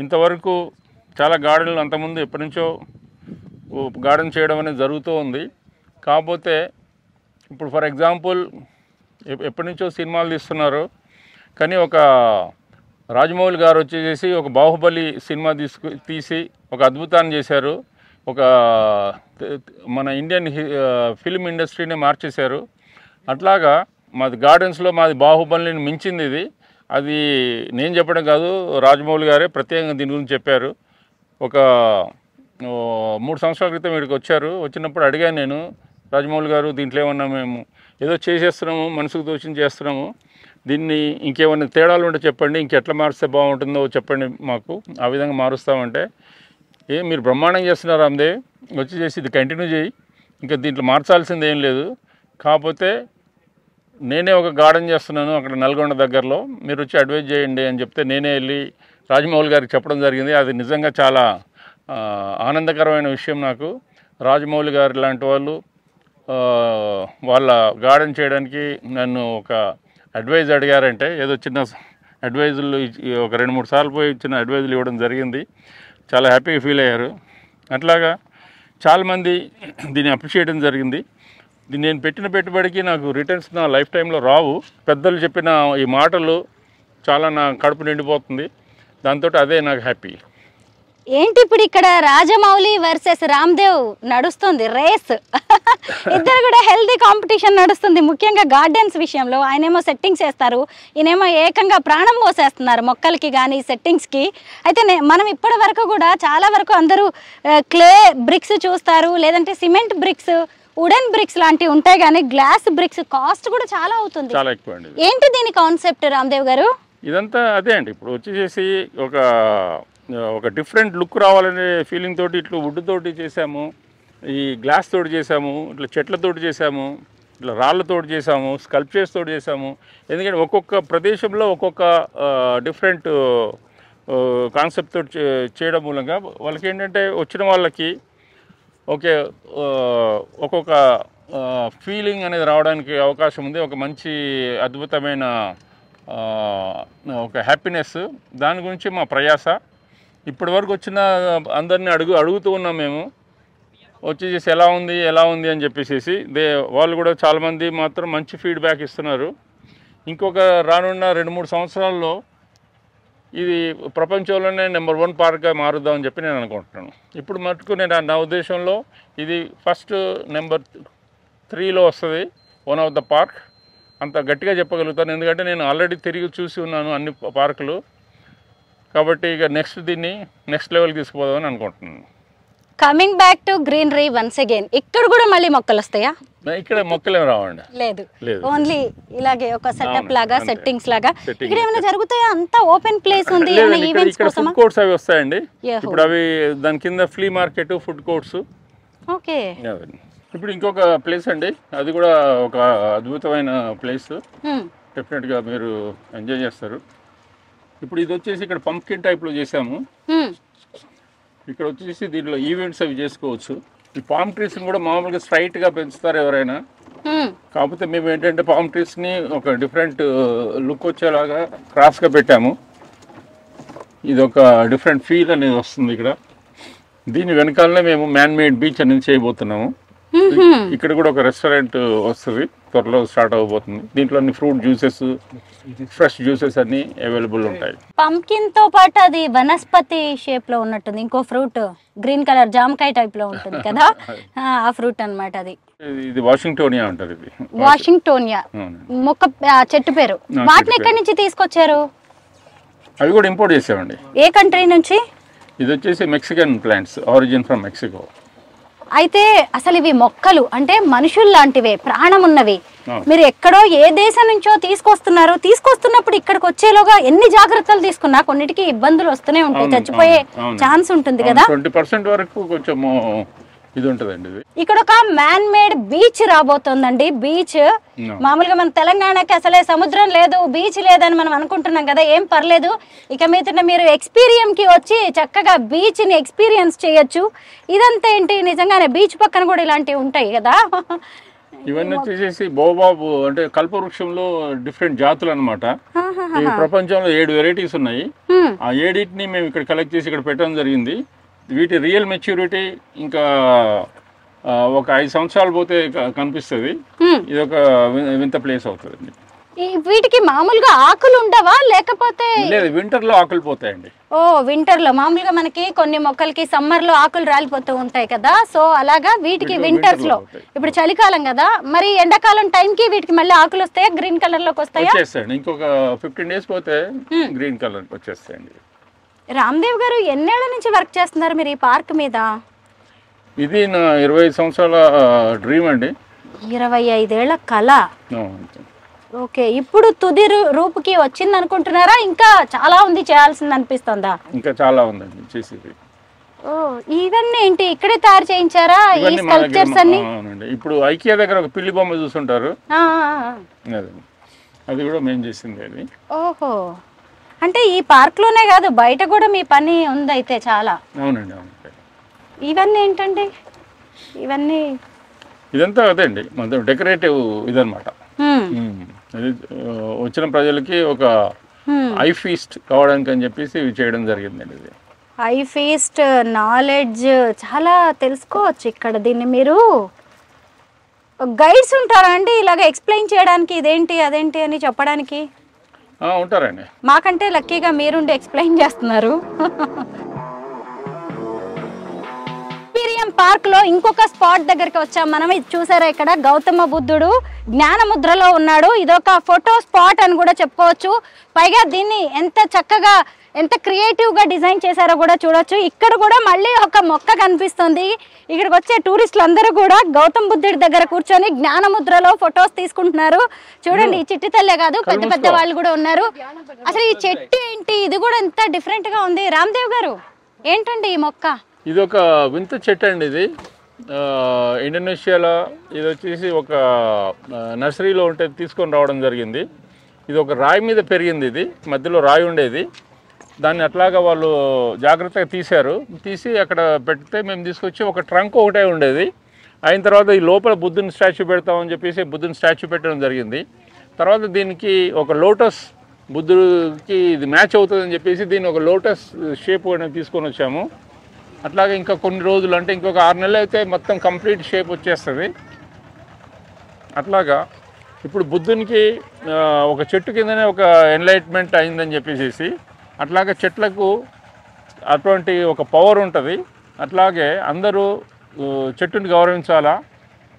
ఇంతవరకు చాలా గార్డెన్లు అంతకుముందు ఎప్పటి నుంచో గార్డెన్ చేయడం అనేది జరుగుతూ ఉంది. కాకపోతే ఇప్పుడు ఫర్ ఎగ్జాంపుల్ ఎప్పటి నుంచో సినిమాలు తీస్తున్నారు, కానీ ఒక రాజమౌళి గారు వచ్చేసి ఒక బాహుబలి సినిమా తీసి ఒక అద్భుతాన్ని చేశారు. ఒక మన ఇండియన్ ఫిల్మ్ ఇండస్ట్రీని మార్చేశారు. అట్లాగా మాది గార్డెన్స్లో మాది బాహుబలిని మించింది ఇది. అది నేను చెప్పడం కాదు, రాజమౌళి గారే ప్రత్యేకంగా దీని గురించి చెప్పారు. ఒక 3 సంవత్సరాల క్రితం ఇక్కడికి వచ్చారు. వచ్చినప్పుడు అడిగాను నేను, రాజమౌళి గారు దీంట్లో ఏమన్నా మేము ఏదో చేసేస్తున్నాము, మనసుకు తోచింది చేస్తున్నాము, దీన్ని ఇంకేమైనా తేడాలు ఉంటే చెప్పండి, ఇంకెట్లా మారిస్తే బాగుంటుందో చెప్పండి మాకు, ఆ విధంగా మారుస్తామంటే మీరు బ్రహ్మాండం చేస్తున్నారు రామ్దేవ్, వచ్చి చేసి ఇది కంటిన్యూ చేయి, ఇంకా దీంట్లో మార్చాల్సింది ఏం లేదు. కాకపోతే నేనే ఒక గార్డెన్ చేస్తున్నాను అక్కడ నల్గొండ దగ్గరలో, మీరు వచ్చి అడ్వైజ్ చేయండి అని చెప్తే నేనే వెళ్ళి రాజమౌళి గారికి చెప్పడం జరిగింది. అది నిజంగా చాలా ఆనందకరమైన విషయం నాకు. రాజమౌళి గారు లాంటి వాళ్ళు వాళ్ళ గార్డెన్ చేయడానికి నన్ను ఒక అడ్వైజ్ అడిగారంటే, ఏదో చిన్న అడ్వైజులు ఒక 2-3 సార్లు పోయి చిన్న అడ్వైజులు ఇవ్వడం జరిగింది. చాలా హ్యాపీగా ఫీల్ అయ్యారు. అట్లాగా చాలామంది దీన్ని అప్రిషియేట్ చేయడం జరిగింది. దీన్ని నేను పెట్టిన పెట్టుబడికి నాకు రిటర్న్స్ నా లైఫ్ టైంలో రావు. పెద్దలు చెప్పిన ఈ మాటలు చాలా నా కడుపు నిండిపోతుంది. దాంతో అదే నాకు హ్యాపీ. ఏంటి ఇప్పుడు ఇక్కడ రాజమౌళి వర్సెస్ రామ్దేవ్ నడుస్తుంది రేస్. ఇద్దరు కూడా హెల్దీ కాంపిటీషన్ నడుస్తుంది, ముఖ్యంగా గార్డెన్స్ విషయంలో. ఆయనేమో సెట్టింగ్స్ వేస్తారు, ఈయనేమో ఏకంగా ప్రాణం పోసేస్తున్నారు మొక్కలకి కానీ సెట్టింగ్స్కి. అయితే మనం ఇప్పటి వరకు కూడా చాలా వరకు అందరూ క్లే బ్రిక్స్ చూస్తారు, లేదంటే సిమెంట్ బ్రిక్స్, వుడెన్ బ్రిక్స్ లాంటివి ఉంటాయి, కానీ గ్లాస్ బ్రిక్స్ కాస్ట్ కూడా చాలా అవుతుంది. చాలా ఎక్కువ అండి. ఏంటి దీని కాన్సెప్ట్ రామ్దేవ్ గారు? ఇదంతా అదే అండి. ఇప్పుడు వచ్చేసి ఒక డిఫరెంట్ లుక్ రావాలనే ఫీలింగ్ తోటి ఇట్లా వుడ్ తోటి చేసాము, ఈ గ్లాస్ తోటి చేసాము, ఇట్లా చెట్లతోటి చేసాము, ఇట్లా రాళ్ళతోటి చేసాము, స్కల్ప్చర్స్ తోటి చేసాము. ఎందుకంటే ఒక్కొక్క ప్రదేశంలో ఒక్కొక్క డిఫరెంట్ కాన్సెప్ట్ తోటి చేయడం మూలంగా వాళ్ళకి ఏంటంటే వచ్చిన వాళ్ళకి ఓకే ఒక్కొక్క ఫీలింగ్ అనేది రావడానికి అవకాశం ఉంది. ఒక మంచి అద్భుతమైన ఒక హ్యాపీనెస్, దాని గురించి మా ప్రయాస. ఇప్పటి వరకు వచ్చిన అందరినీ అడుగుతూ ఉన్నాం మేము, వచ్చేసి ఎలా ఉంది అని చెప్పేసి. వాళ్ళు కూడా చాలామంది మాత్రం మంచి ఫీడ్బ్యాక్ ఇస్తున్నారు. ఇంకొక రానున్న 2-3 సంవత్సరాల్లో ఇది ప్రపంచంలోనే నెంబర్ 1 పార్క్గా మారుద్దామని చెప్పి నేను అనుకుంటున్నాను. ఇప్పుడు మటుకు నా ఉద్దేశంలో ఇది ఫస్ట్ నెంబర్ 3లో వస్తుంది, వన్ ఆఫ్ ద పార్క్. అంత గట్టిగా చెప్పగలుగుతాను, ఎందుకంటే నేను ఆల్రెడీ తిరిగి చూసి ఉన్నాను అన్ని పార్కులు. కాబట్టి ఇక దీన్ని నెక్స్ట్ లెవెల్కి తీసుకుపోదామని అనుకుంటున్నాను. Coming back to greenery once again, ఇక్కడ కూడా మళ్ళీ మొక్కలు వస్తాయా? ఇక్కడ మొక్కలేం రావండి. లేదు, ఓన్లీ ఇలాగే ఒక సెటప్ లాగా, సెట్టింగ్స్ లాగా. ఇక్కడ ఏమైనా జరుగుతాయా? అంతా ఓపెన్ ప్లేస్ ఉంది. ఇక్కడ ఫుడ్ కోర్ట్స్ అవి వస్తాయండి. ఇప్పుడు అవి దాని కింద flea market, food courts. Okay. ఇప్పుడు ఇంకొక ప్లేస్ అండి, అది కూడా ఒక అద్భుతమైన ప్లేస్. డెఫినెట్గా మీరు ఎంజాయ్ చేస్తారు. ఇప్పుడు ఇది వచ్చేసి ఇక్కడ పంప్కిన్ టైప్లో చేసాము. ఇక్కడ వచ్చేసి దీంట్లో ఈవెంట్స్ అవి చేసుకోవచ్చు. ఈ పామ్ ట్రీస్ని కూడా మామూలుగా స్ట్రైట్గా పెంచుతారు ఎవరైనా, కాకపోతే మేము ఏంటంటే పామ్ ట్రీస్ని ఒక డిఫరెంట్ లుక్ వచ్చేలాగా క్రాస్గా పెట్టాము. ఇది ఒక డిఫరెంట్ ఫీల్ అనేది వస్తుంది ఇక్కడ. దీని వెనకాలనే మేము మ్యాన్ మేడ్ బీచ్ అనేది చేయబోతున్నాము. ఇక్కడ కూడా ఒక రెస్టారెంట్ వస్తుంది, త్వరలో స్టార్ట్ అవబోతుంది. దీంట్లో అన్ని ఫ్రూట్ జ్యూసెస్, ఫ్రెష్ జ్యూసెస్ అన్ని అవైలబుల్ ఉంటాయి. పంకిన్ తో పాటు అది వనస్పతి షేప్ లో ఉన్నట్టుంది, ఇంకో ఫ్రూట్ గ్రీన్ కలర్ జామకాయ టైప్ లో ఉంటుంది కదా, ఆ ఫ్రూట్ అన్నమాట. అది ఇది వాషింగ్టోనియా అంటారు. ఇది వాషింగ్టోనియా మొక్క చెట్టు పేరు. వాటిని ఎక్కడి నుంచి తీసుకొచ్చారు? అవి కూడా ఇంపోర్ట్ చేసామండి. ఏ కంట్రీ నుంచి? ఇది వచ్చేసి Mexican plants, origin from Mexico. అయితే అసలు ఇవి మొక్కలు అంటే మనుషులు లాంటివే, ప్రాణం ఉన్నవి. మీరు ఎక్కడో ఏ దేశం నుంచో తీసుకొస్తున్నప్పుడు ఇక్కడికి వచ్చేలోగా ఎన్ని జాగ్రత్తలు తీసుకున్నా కొన్నిటికి ఇబ్బందులు వస్తూనే ఉంటాయి, చచ్చిపోయే ఛాన్స్ ఉంటుంది కదా. 20% వరకు కొంచెం ఇది ఉంటదండి. ఇక్కడ ఒక మ్యాన్ మేడ్ బీచ్ రాబోతోందండి. బీచ్ మామూలుగా మన తెలంగాణకి అసలే సముద్రం లేదు, బీచ్ లేదని మనం అనుకుంటున్నాం కదా. ఏం పర్లేదు, ఇక మీద మీరు ఎక్స్పీరియన్స్ కి వచ్చి చక్కగా బీచ్ ని ఎక్స్పీరియన్స్ చేయొచ్చు. ఇదంతా ఏంటి, నిజంగానే బీచ్ పక్కన కూడా ఇలాంటివి ఉంటాయి కదా. ఇవన్నీ వచ్చేసి బోబాబు అంటే కల్పవృక్షంలో డిఫరెంట్ జాతులు అనమాట. ఈ ప్రపంచంలో 7 వెరైటీస్ ఉన్నాయి. ఆ 7ని మేము ఇక్కడ కలెక్ట్ చేసి ఇక్కడ పెట్టడం జరిగింది. వీటి రియల్ మెచ్యూరిటీ ఇంకా ఒక 5 సంవత్సరాలు పోతే కనిపిస్తుంది. ఇది ఒక వింత ప్లేస్ అవుతుంది. వీటికి మామూలుగా ఆకులు ఉండవా లేకపోతే? లేదు, వింటర్ లో ఆకులు పోతాయండి. ఓ, వింటర్ లో మామూలుగా మనకి కొన్ని మొక్కలకి సమ్మర్ లో ఆకులు రాలిపోతూ ఉంటాయి కదా, సో అలాగా వీటికి వింటర్స్ లో. ఇప్పుడు చలికాలం కదా, మరి ఎండాకాలం టైం కి వీటికి మళ్ళీ ఆకులు వస్తాయా, గ్రీన్ కలర్ లోకి వస్తాయా? వచ్చేస్తాయండి, ఇంకొక 15 days పోతే గ్రీన్ కలర్ వచ్చేస్తాయండి. రామ్దేవ్ గారు ఎన్నేళ్ల నుంచి వర్క్ చేస్తున్నారు మీరు ఈ పార్క్ మీద? ఇది నా 25 సంవత్సరాల డ్రీమ్ అండి. 25 ఏళ్ల కళ. ఓకే, ఇప్పుడు తుది రూపుకి వచ్చింది అనుకుంటున్నారా? ఇంకా చాలా ఉంది చేయాల్సింది అనిపిస్తుందా? ఇంకా చాలా ఉందండి చేసేది. ఓ ఇవన్నీ ఏంటి ఇక్కడే తయారు చేయించారా ఈ ఇవన్నీ మా దగ్గర స్కల్ప్చర్స్ అన్ని? అవునండి. ఇప్పుడు ఐకియా దగ్గర ఒక పిల్లి బొమ్మ చూస్తుంటారు, అది కూడా మేము చేసింది అది. ఓహో, అంటే ఈ పార్క్ లోనే కాదు బయట కూడా మీ పని ఉంది అయితే చాలా. అవునండి, అవును. ఇవన్నీ ఏంటండి? ఇవన్నీ ఇదంతా అదే అండి, మొత్తం డెకరేటివ్ ఇదనమాట. అది వచ్చిన ప్రజలకి ఒక ఐ ఫీస్ట్ కావడానికి అని చెప్పేసి ఇవి చేయడం జరిగిందండి. ఇది ఐ ఫీస్ట్, నాలెడ్జ్ చాలా తెలుసుకోవచ్చు ఇక్కడ. దీన్ని మీరు గైడ్స్ ఉంటారా అండి ఇలాగ ఎక్స్ప్లెయిన్ చేయడానికి ఇదేంటి అదేంటి అని చెప్పడానికి? ఉంటారండి. మాకంటే లక్కీగా మీరుండి ఎక్స్ప్లెయిన్ చేస్తున్నారు. పార్క్ లో ఇంకొక స్పాట్ దగ్గరికి వచ్చాం మనం. ఇది చూసారా, ఇక్కడ గౌతమ బుద్ధుడు జ్ఞానముద్రలో ఉన్నాడు. ఇదొక ఫోటో స్పాట్ అని కూడా చెప్పుకోవచ్చు. పైగా దీన్ని ఎంత చక్కగా ఎంత క్రియేటివ్ గా డిజైన్ చేశారో కూడా చూడొచ్చు. ఇక్కడ కూడా మళ్ళీ ఒక మొక్క కనిపిస్తుంది. ఇక్కడికి వచ్చే టూరిస్టులు అందరూ కూడా గౌతమ బుద్ధుడి దగ్గర కూర్చొని జ్ఞానముద్రలో ఫొటోస్ తీసుకుంటున్నారు. చూడండి, ఈ చిట్టి తల్లే కాదు పెద్ద పెద్ద వాళ్ళు కూడా ఉన్నారు. అసలు ఈ చెట్టు ఏంటి, ఇది కూడా ఎంత డిఫరెంట్ గా ఉంది. రామ్దేవ్ గారు, ఏంటండి ఈ మొక్క? ఇది ఒక వింత చెట్టు అండి. ఇది ఇండోనేషియాలో ఇది వచ్చేసి ఒక నర్సరీలో ఉంటే తీసుకొని రావడం జరిగింది. ఇది ఒక రాయి మీద పెరిగింది. ఇది మధ్యలో రాయి ఉండేది, దాన్ని అట్లాగా వాళ్ళు జాగ్రత్తగా తీసి అక్కడ పెడితే మేము తీసుకొచ్చి ఒక ట్రంక్ ఒకటే ఉండేది. అయిన తర్వాత ఈ లోపల బుద్ధుని స్టాచ్యూ పెడతామని చెప్పేసి బుద్ధుని స్టాచ్యూ పెట్టడం జరిగింది. తర్వాత దీనికి ఒక లోటస్, బుద్ధుడికి ఇది మ్యాచ్ అవుతుందని చెప్పేసి దీన్ని ఒక లోటస్ షేప్ తీసుకొని వచ్చాము. అట్లాగే ఇంకా కొన్ని రోజులు అంటే ఇంకొక 6 నెలలు అయితే మొత్తం కంప్లీట్ షేప్ వచ్చేస్తుంది. అట్లాగా ఇప్పుడు బుద్ధునికి ఒక చెట్టు కిందనే ఒక ఎన్లైట్మెంట్ అయిందని చెప్పేసి అట్లాగే చెట్లకు అటువంటి ఒక పవర్ ఉంటుంది. అట్లాగే అందరూ చెట్టుని గౌరవించాలా,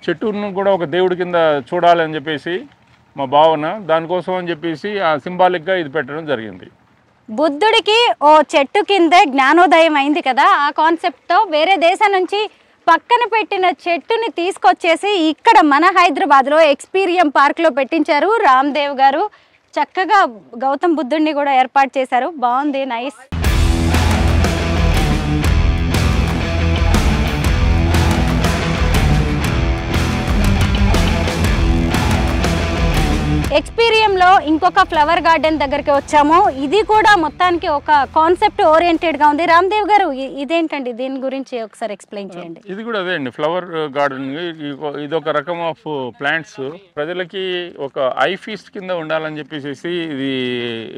చెట్టును కూడా ఒక దేవుడి కింద చూడాలని చెప్పేసి మా భావన. దానికోసం అని చెప్పేసి ఆ సింబాలిక్గా ఇది పెట్టడం జరిగింది. బుద్ధుడికి ఓ చెట్టు కిందే జ్ఞానోదయం అయింది కదా, ఆ కాన్సెప్ట్తో వేరే దేశం నుంచి పక్కన పెట్టిన చెట్టుని తీసుకొచ్చేసి ఇక్కడ మన హైదరాబాద్లో ఎక్స్పీరియం పార్క్లో పెట్టించారు రామ్దేవ్ గారు. చక్కగా గౌతమ్ బుద్ధుడిని కూడా ఏర్పాటు చేశారు. బాగుంది, నైస్. ఎక్స్పీరియంలో ఇంకొక ఫ్లవర్ గార్డెన్ దగ్గరికి వచ్చాము. ఇది కూడా మొత్తానికి ఒక కాన్సెప్ట్ ఓరియంటెడ్గా ఉంది. రామ్దేవ్ గారు, ఇదేంటండి, దీని గురించి ఒకసారి ఎక్స్ప్లెయిన్ చేయండి. ఇది కూడా అదే అండి, ఫ్లవర్ గార్డెన్. ఇది ఒక రకం ఆఫ్ ప్లాంట్స్. ప్రజలకి ఒక ఐ ఫీస్ట్ కింద ఉండాలని చెప్పేసి ఇది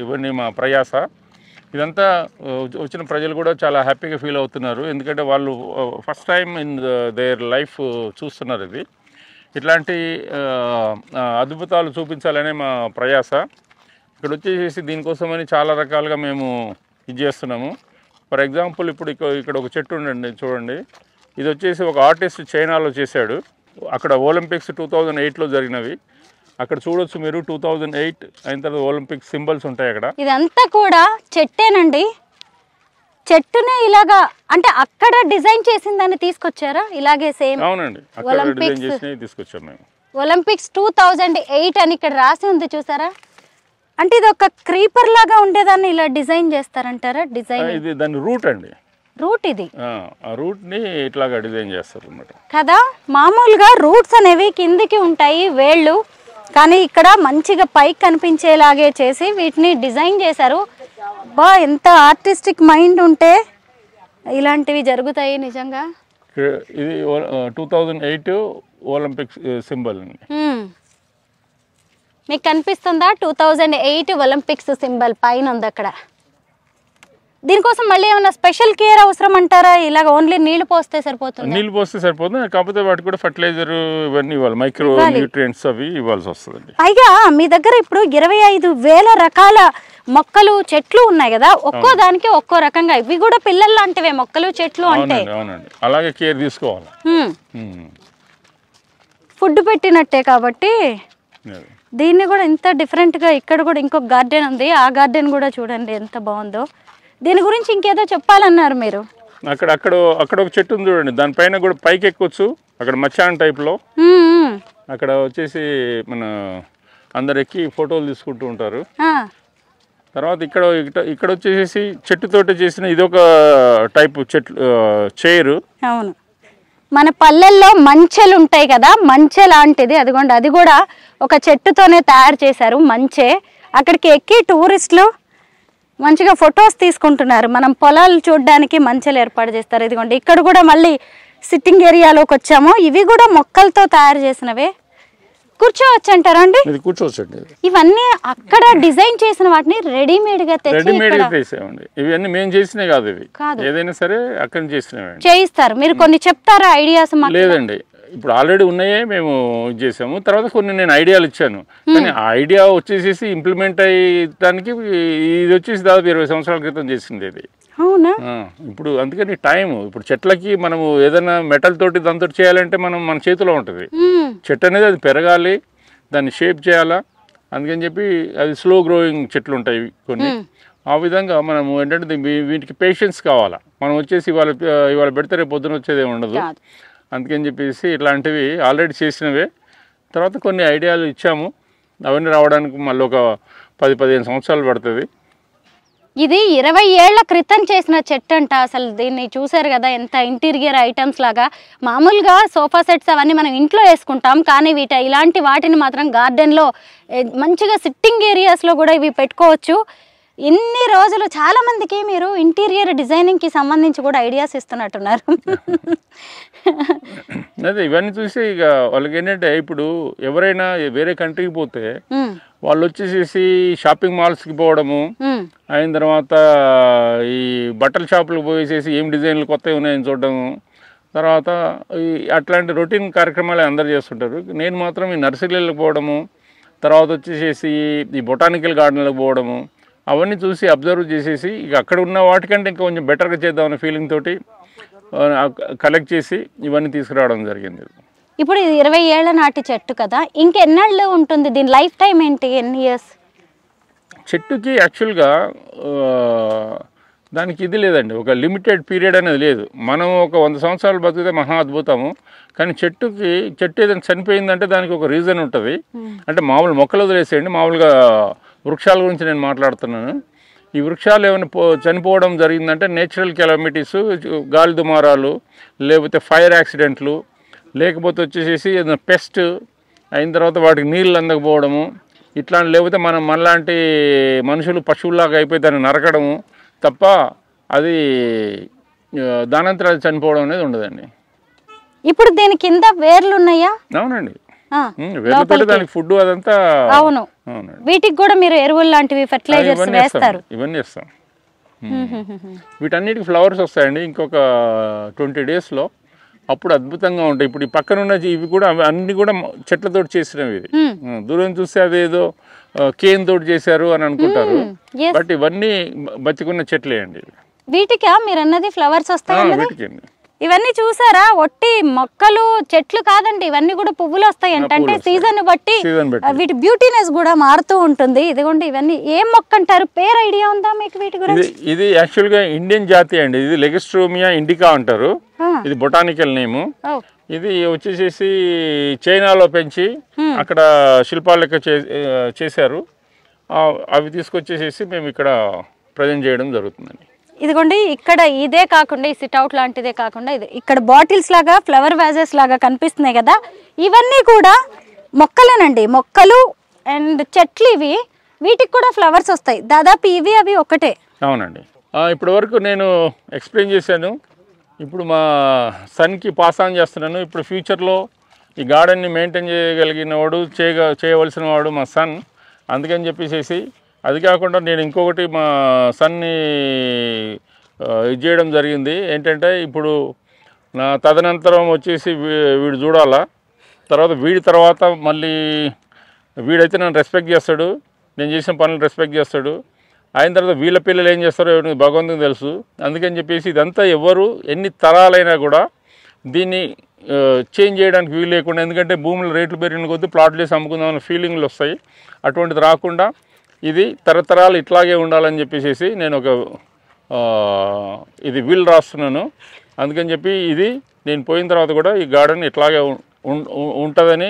ఇవన్నీ మా ప్రయాస. ఇదంతా వచ్చిన ప్రజలు కూడా చాలా హ్యాపీగా ఫీల్ అవుతున్నారు, ఎందుకంటే వాళ్ళు first time in their life చూస్తున్నారు. ఇది ఇట్లాంటి అద్భుతాలు చూపించాలనే మా ప్రయాస. ఇక్కడ వచ్చేసి దీనికోసమని చాలా రకాలుగా మేము ఇది చేస్తున్నాము. ఫర్ ఎగ్జాంపుల్ ఇప్పుడు ఇక్కడ ఒక చెట్టు ఉండండి, చూడండి. ఇది వచ్చేసి ఒక ఆర్టిస్ట్ చైనాలో చేశాడు. అక్కడ ఒలింపిక్స్ 2008లో జరిగినవి. అక్కడ చూడొచ్చు మీరు. 2008 అయిన తర్వాత ఒలింపిక్ సింబల్స్ ఉంటాయి అక్కడ. ఇదంతా కూడా చెట్టేనండి. చెట్టునే ఇలాగా అంటే అక్కడ డిజైన్ చేసిందని తీసుకొచ్చారా? ఇలాగే సేమ్. అవునండి, అక్కడ డిజైన్ చేసినవి తీసుకొచ్చాం మేము. ఒలింపిక్స్ 2008 అని ఇక్కడ రాసి ఉంది, చూసారా? అంటే ఇది ఒక క్రీపర్ లాగా ఉండేదాన్ని ఇలా డిజైన్ చేస్తారంటారా? డిజైన్ ఇది దాని రూట్ అండి. రూట్ ఇది. ఆ రూట్ ని ఇట్లాగా డిజైన్ చేస్తారు అన్నమాట కదా. మామూలుగా రూట్స్ అనేవి కిందికి ఉంటాయి, వేళ్ళు, కానీ ఇక్కడ మంచిగా పైకి కనిపించేలాగే చేసి వీటిని డిజైన్ చేశారు. బా, ఎంత ఆర్టిస్టిక్ మైండ్ ఉంటే ఇలాంటివి జరుగుతాయి నిజంగా. ఇది 2008 ఒలింపిక్స్ సింబల్. మీకు కనిపిస్తుందా? 2008 ఒలింపిక్స్ సింబల్ పైన ఉంది అక్కడ. దీనికోసం మళ్ళీ ఏమైనా స్పెషల్ కేర్ అవసరం అంటారా? ఇలాగ ఓన్లీ నీళ్లు పోస్తే సరిపోతుంది? నీళ్లు పోస్తే సరిపోతుంది, కాకపోతే వాటికి కూడా ఫర్టిలైజర్ ఇవన్నీ ఇవ్వాలి, మైక్రో న్యూట్రియంట్స్ అవి ఇవ్వాల్సి వస్తుంది. పైగా మీ దగ్గర ఇప్పుడు 25,000 రకాల మొక్కలు చెట్లు ఉన్నాయి కదా, ఒక్కో దానికి ఒక్కో రకంగా. ఇవి కూడా పిల్లల లాంటివే మొక్కలు చెట్లు అంటే. అవునండి, అలాగే కేర్ తీసుకోవాలి. ఫుడ్ పెట్టినట్టే కాబట్టి దీన్ని కూడా ఇంత డిఫరెంట్గా. ఇక్కడ కూడా ఇంకొక గార్డెన్ ఉంది, ఆ గార్డెన్ కూడా చూడండి ఎంత బాగుందో. దీని గురించి ఇంకేదో చెప్పాలన్నారు మీరు. అక్కడ ఒక చెట్టు ఉంది చూడండి, దానిపైన కూడా పైకి ఎక్కొచ్చు. అక్కడ మచాన్ టైప్లో అక్కడ వచ్చేసి మన అందరు ఎక్కి ఫోటోలు తీసుకుంటూ ఉంటారు. తర్వాత ఇక్కడ వచ్చేసి చెట్టుతోటి చేసిన ఇదొక టైపు చైరు. అవును, మన పల్లెల్లో మంచెలు ఉంటాయి కదా, మంచె లాంటిది అదిగోండి, అది కూడా ఒక చెట్టుతోనే తయారు చేశారు మంచె. అక్కడికి ఎక్కి టూరిస్టులు మంచిగా ఫొటోస్ తీసుకుంటున్నారు. మనం పొలాలు చూడడానికి మంచెలు ఏర్పాటు చేస్తారు. ఇదిగోండి ఇక్కడ కూడా మళ్ళీ సిట్టింగ్ ఏరియాలోకి వచ్చాము. ఇవి కూడా మొక్కలతో తయారు చేసినవే. కూర్చోవచ్చు అంటారా అండి? కూర్చోవచ్చండి. ఇవన్నీ అక్కడ డిజైన్ చేసిన వాటిని రెడీమేడ్ గా తెచ్చామండి. ఇవన్నీ మేము చేసినవి కాదు, ఇవి ఏదైనా సరే అక్కడ చేసినవి చేయిస్తారు. మీరు కొన్ని చెప్తారా ఐడియాస్? లేదండి, ఇప్పుడు ఆల్రెడీ ఉన్నాయే మేము ఇది చేసాము. తర్వాత కొన్ని నేను ఐడియాలు ఇచ్చాను, కానీ ఆ ఐడియా వచ్చేసి ఇంప్లిమెంట్ అయ్యడానికి ఇది వచ్చేసి దాదాపు 20 సంవత్సరాల క్రితం చేసింది ఇది. అవునా? ఇప్పుడు అందుకని టైం, ఇప్పుడు చెట్లకి మనము ఏదైనా మెటల్ తోటి దాంతో చేయాలంటే మన చేతిలో ఉంటుంది. చెట్టు అనేది అది పెరగాలి, దాన్ని షేప్ చేయాలా, అందుకని చెప్పి అది స్లో గ్రోయింగ్ చెట్లు ఉంటాయి కొన్ని. ఆ విధంగా మనము ఏంటంటే వీటికి పేషెన్స్ కావాలా. మనం వచ్చేసి ఇవాళ పెడితే రేపు పొద్దున వచ్చేది ఉండదు. అందుకని చెప్పేసి ఇట్లాంటివి ఆల్రెడీ చేసినవే. తర్వాత కొన్ని ఐడియాలు ఇచ్చాము, అవన్నీ రావడానికి మళ్ళీ ఒక 10-15 సంవత్సరాలు పడుతుంది. ఇది 20 ఏళ్ల క్రితం చేసిన చెట్టు అంట. అసలు దీన్ని చూసారు కదా, ఎంత ఇంటీరియర్ ఐటమ్స్ లాగా. మామూలుగా సోఫా సెట్స్ అవన్నీ మనం ఇంట్లో వేసుకుంటాం, కానీ ఇలాంటి వాటిని మాత్రం గార్డెన్లో మంచిగా సిట్టింగ్ ఏరియాస్లో కూడా ఇవి పెట్టుకోవచ్చు. ఇన్ని రోజులు చాలా మందికి మీరు ఇంటీరియర్ డిజైనింగ్కి సంబంధించి కూడా ఐడియాస్ ఇస్తున్నట్టున్నారు. అదే ఇవన్నీ చూసి ఇక వాళ్ళకి ఏంటంటే, ఇప్పుడు ఎవరైనా వేరే కంట్రీకి పోతే వాళ్ళు వచ్చేసేసి షాపింగ్ మాల్స్కి పోవడము, అయిన తర్వాత ఈ బట్టల షాపులకు పోయేసేసి ఏం డిజైన్లు కొత్తవి ఉన్నాయని చూడడము, తర్వాత ఈ అట్లాంటి రొటీన్ కార్యక్రమాలు అందరు చేస్తుంటారు. నేను మాత్రం ఈ నర్సరీలకు పోవడము, తర్వాత వచ్చేసేసి ఈ బొటానికల్ గార్డెన్లకు పోవడము, అవన్నీ చూసి అబ్జర్వ్ చేసేసి ఇక అక్కడ ఉన్న వాటికంటే ఇంకా కొంచెం బెటర్గా చేద్దామనే ఫీలింగ్ తోటి కలెక్ట్ చేసి ఇవన్నీ తీసుకురావడం జరిగింది. ఇప్పుడు ఇది 20 ఏళ్ల నాటి చెట్టు కదా, ఇంకెన్నాళ్ళు ఉంటుంది? దీని లైఫ్ టైం ఏంటి? ఎన్ని ఇయర్స్? చెట్టుకి యాక్చువల్గా దానికి ఇది లేదండి, ఒక లిమిటెడ్ పీరియడ్ అనేది లేదు. మనం ఒక 100 సంవత్సరాలు బతికితే మహా అద్భుతము. కానీ చెట్టు ఏదైనా చనిపోయిందంటే దానికి ఒక రీజన్ ఉంటుంది. అంటే మామూలు మొక్కలు వదిలేసేయండి, మామూలుగా వృక్షాల గురించి నేను మాట్లాడుతున్నాను. ఈ వృక్షాలు ఏమైనా చనిపోవడం జరిగిందంటే నేచురల్ కెలామిటీస్, గాలి దుమారాలు, లేకపోతే ఫైర్ యాక్సిడెంట్లు, లేకపోతే వచ్చేసేసి ఏదైనా పెస్ట్ అయిన తర్వాత వాటికి నీళ్ళు అందకపోవడము, ఇట్లాంటి, లేకపోతే మనలాంటి మనుషులు పశువుల్లాగా అయిపోయి దాన్ని నరకడము తప్ప అది దానంతరం అది చనిపోవడం అనేది ఉండదండి. ఇప్పుడు దీని కింద వేర్లు ఉన్నాయా? అవునండి, వేర్లతో దానికి ఫుడ్ అదంతా. అవును, వీటికి కూడా మీరు ఎరువులు లాంటివి ఫెర్టిలైజర్స్ వేస్తారు? ఇవన్నీ వేస్తాం. వీటన్నిటికి ఫ్లవర్స్ వస్తాయండి ఇంకొక 20 డేస్లో. అప్పుడు అద్భుతంగా ఉంటాయి. ఇప్పుడు ఈ పక్కన ఉన్న ఇవి కూడా అన్ని కూడా చెట్లతో చేసినవి. ఇది దూరం చూస్తే అదేదో కేన్ తోటి చేశారు అని అనుకుంటారు, బట్ ఇవన్నీ బతికున్న చెట్లే అండి. వీటికా మీరు అన్నది ఫ్లవర్స్ వస్తాయి? వీటికి ఇవన్నీ చూసారా, ఒట్టి మొక్కలు చెట్లు కాదండి, ఇవన్నీ కూడా పువ్వులు వస్తాయి. అంటే సీజన్ బట్టి వీటి బ్యూటీనెస్ కూడా మారుతూ ఉంటుంది. ఇదిగోండి, ఇవన్నీ ఏం మొక్క అంటారు? పేరు ఐడియా ఉందా మీకు వీటి గురించి? ఇది యాక్చువల్గా ఇండియన్ జాతి అండి. ఇది లెగిస్ట్రోమియా ఇండికా అంటారు. ఇది బొటానికల్ నేము. ఇది వచ్చేసేసి చైనాలో పెంచి అక్కడ శిల్పాలు లెక్క చేశారు. అవి తీసుకొచ్చేసేసి మేము ఇక్కడ ప్రజెంట్ చేయడం జరుగుతుందండి. ఇదిగోండి, ఇక్కడ ఇదే కాకుండా ఈ సిట్అవుట్ లాంటిదే కాకుండా ఇది ఇక్కడ బాటిల్స్ లాగా ఫ్లవర్ వ్యాజెస్ లాగా కనిపిస్తున్నాయి కదా, ఇవన్నీ కూడా మొక్కలేనండి. మొక్కలు అండ్ చెట్లు ఇవి. వీటికి కూడా ఫ్లవర్స్ వస్తాయి. దాదాపు ఇవి అవి ఒకటే. అవునండి. ఇప్పటి వరకు నేను ఎక్స్ప్లెయిన్ చేశాను. ఇప్పుడు మా సన్కి పాస్ ఆన్ చేస్తున్నాను. ఇప్పుడు ఫ్యూచర్లో ఈ గార్డెన్ని మెయింటైన్ చేయగలిగిన వాడు, చేయవలసిన వాడు మా సన్. అందుకని చెప్పేసి అది కాకుండా నేను ఇంకొకటి మా సన్ని ఇది చేయడం జరిగింది. ఏంటంటే ఇప్పుడు నా తదనంతరం వచ్చేసి వీడు చూడాలా, వీడి తర్వాత మళ్ళీ వీడైతే నన్ను రెస్పెక్ట్ చేస్తాడు, నేను చేసిన పనులు రెస్పెక్ట్ చేస్తాడు. అయిన తర్వాత వీళ్ళ పిల్లలు ఏం చేస్తారో భగవంతునికి తెలుసు. అందుకని చెప్పేసి ఇదంతా ఎవరు ఎన్ని తరాలైనా కూడా దీన్ని చేంజ్ చేయడానికి వీలు లేకుండా, ఎందుకంటే భూముల రేట్లు పెరిగిన కొద్దీ ప్లాట్లు వేసి అమ్ముకుందామన్న ఫీలింగ్లు వస్తాయి. అటువంటిది రాకుండా ఇది తరతరాలు ఇట్లాగే ఉండాలని చెప్పేసి నేను ఒక ఇది విల్ రాస్తున్నాను. అందుకని చెప్పి ఇది నేను పోయిన తర్వాత కూడా ఈ గార్డెన్ ఇట్లాగే ఉంటుందని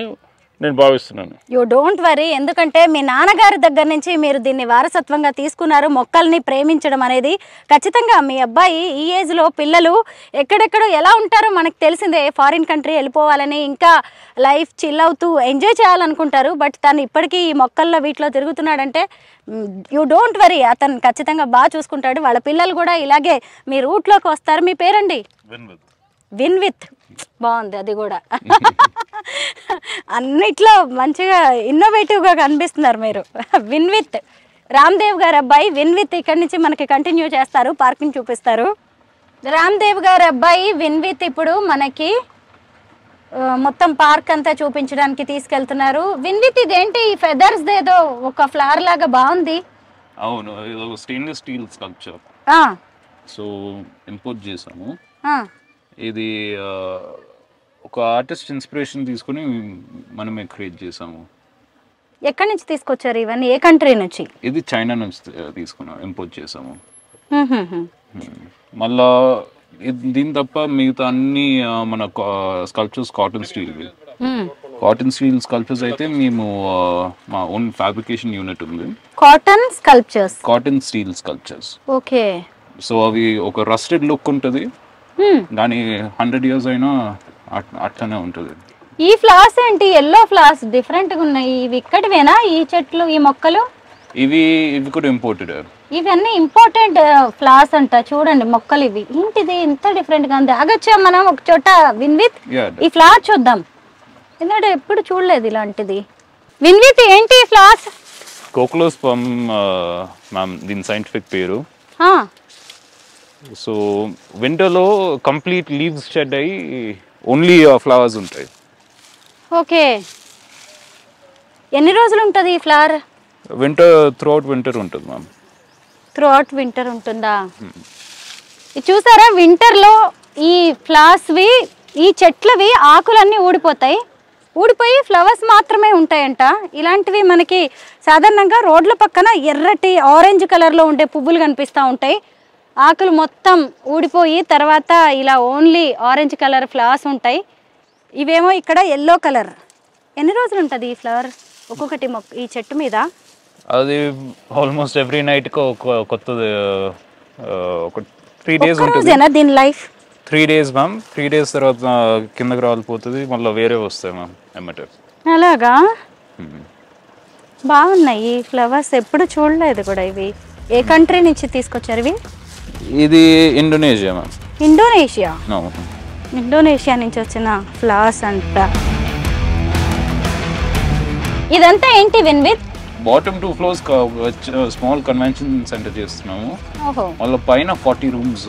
నేను భావిస్తున్నాను. యూ డోంట్ వరీ, ఎందుకంటే మీ నాన్నగారి దగ్గర నుంచి మీరు దీన్ని వారసత్వంగా తీసుకున్నారు. మొక్కల్ని ప్రేమించడం అనేది ఖచ్చితంగా మీ అబ్బాయి ఈ ఏజ్లో పిల్లలు ఎక్కడెక్కడో ఎలా ఉంటారో మనకు తెలిసిందే. ఫారిన్ కంట్రీ వెళ్ళిపోవాలని, ఇంకా లైఫ్ చిల్ అవుతూ ఎంజాయ్ చేయాలనుకుంటారు. బట్ తను ఇప్పటికీ ఈ మొక్కల్లో వీటిలో తిరుగుతున్నాడంటే యూ డోంట్ వరీ, అతను ఖచ్చితంగా బాగా చూసుకుంటాడు. వాళ్ళ పిల్లలు కూడా ఇలాగే మీ రూట్లోకి వస్తారు. మీ పేరండి? Win with. బాగుంది అది కూడా. అన్నిట్లో మంచిగా ఇన్నోవేటివ్గా కనిపిస్తున్నారు మీరు. విన్ విత్ రామ్దేవ్ గారు అబ్బాయి విన్ విత్ ఇక్కడి నుంచి మనకి కంటిన్యూ చేస్తారు, పార్కింగ్ చూపిస్తారు. రామ్దేవ్ గారు అబ్బాయి విన్ విత్ ఇప్పుడు మనకి మొత్తం పార్క్ అంతా చూపించడానికి తీసుకెళ్తున్నారు. విన్ విత్ ఇదేంటి ఫెదర్స్ ఏదో ఒక ఫ్లవర్ లాగా బాగుంది. అవును, ఇది stainless steel sculpture. So import చేసాము. ఇది ఒక ఆర్టిస్ట్ ఇన్స్పిరేషన్ తీసుకుని మనమే క్రియేట్ చేసాము. ఎక్కడి నుంచి తీసుకొచ్చారు ఇవన్నీ? ఏ కంట్రీ నుంచి? ఇది చైనా నుంచి తీసుకున్నాం, ఇంపోర్ట్ చేసాము. మళ్ళా దీని తప్ప మిగతా అన్ని మన sculptures cotton steel. Cotton steel sculptures అయితే మేము మా ఓన్ ఫ్యాబ్రికేషన్ యూనిట్ ఉంది. Cotton sculptures, cotton steel sculptures. Okay. So అవి ఒక రస్టెడ్ లుక్ ఉంటుంది, కానీ 100 years అయినా అట్లనే ఉంటుంది. ఈ ఫ్లవర్స్ ఏంటి ఎల్లో ఫ్లవర్స్ డిఫరెంట్గా ఉన్నాయి? ఇవి ఇక్కడివేనా ఈ చెట్లు, ఈ మొక్కలు? ఇవి కూడా ఇంపోర్టెడ్. ఇవన్నీ ఇంపార్టెంట్ ఫ్లవర్స్ అంట. చూడండి మొక్కలు ఇవి. ఏంటిది ఇంత డిఫరెంట్గా ఉంది? ఆగొచ్చాం మనం ఒక చోట విన్ విత్, ఈ ఫ్లవర్ చూద్దాం. ఎందుకంటే ఎప్పుడు చూడలేదు ఇలాంటిది. విన్ విత్ ఏంటి ఫ్లవర్స్? కోక్లోస్పమ్ మ్యామ్ దీని సైంటిఫిక్ పేరు. సో వింటర్లో కంప్లీట్ లీవ్స్ షెడ్ అయ్యి ఓన్లీ ఫ్లవర్స్ ఉంటాయి. ఓకే. ఎన్ని రోజులు ఉంటుంది ఈ ఫ్లవర్? త్రూ అవుట్ వింటర్ ఉంటుంది మ్యామ్. త్రూ అవుట్ వింటర్ ఉంటుందా? ఇది చూసారా, వింటర్లో ఈ ఫ్లవర్స్వి, ఈ చెట్లవి ఆకులన్నీ ఊడిపోతాయి, ఊడిపోయి ఫ్లవర్స్ మాత్రమే ఉంటాయంట. ఇలాంటివి మనకి సాధారణంగా రోడ్ల పక్కన ఎర్రటి ఆరెంజ్ కలర్లో ఉండే పువ్వులు కనిపిస్తూ ఉంటాయి. ఆకులు మొత్తం ఊడిపోయి తర్వాత ఇలా ఓన్లీ ఆరెంజ్ కలర్ ఫ్లవర్స్ ఉంటాయి. ఇవేమో ఇక్కడ ఎల్లో కలర్. ఎన్ని రోజులు ఉంటుంది ఈ ఫ్లవర్ ఒక్కొక్కటి ఈ చెట్టు మీద? అది ఆల్మోస్ట్ ఎవ్రీ నైట్ కొత్తది. ఒక 3 days ఉంటుంది దీని లైఫ్. 3 days ma'am. 3 days తర్వాత కిందకి రాలిపోతుంది, మళ్ళీ వేరే వస్తాయి మ్యామ్ ఎమ్మటే. అలాగా? బాగున్నాయి ఈ ఫ్లవర్స్, ఎప్పుడు చూడలేదు కూడా ఇవి. ఏ కంట్రీ నుంచి తీసుకొచ్చారు ఇవి? ఇది ఇండోనేషియా మ్యామ్. ఇండోనేషియా? ఇండోనేషియా నుంచి వచ్చిన ఫ్లవర్స్ అంట. ఇదంతా ఏంటి win with? Bottom 2 floors small convention centre చేస్తున్నాము. మళ్ళీ పైన 40 rooms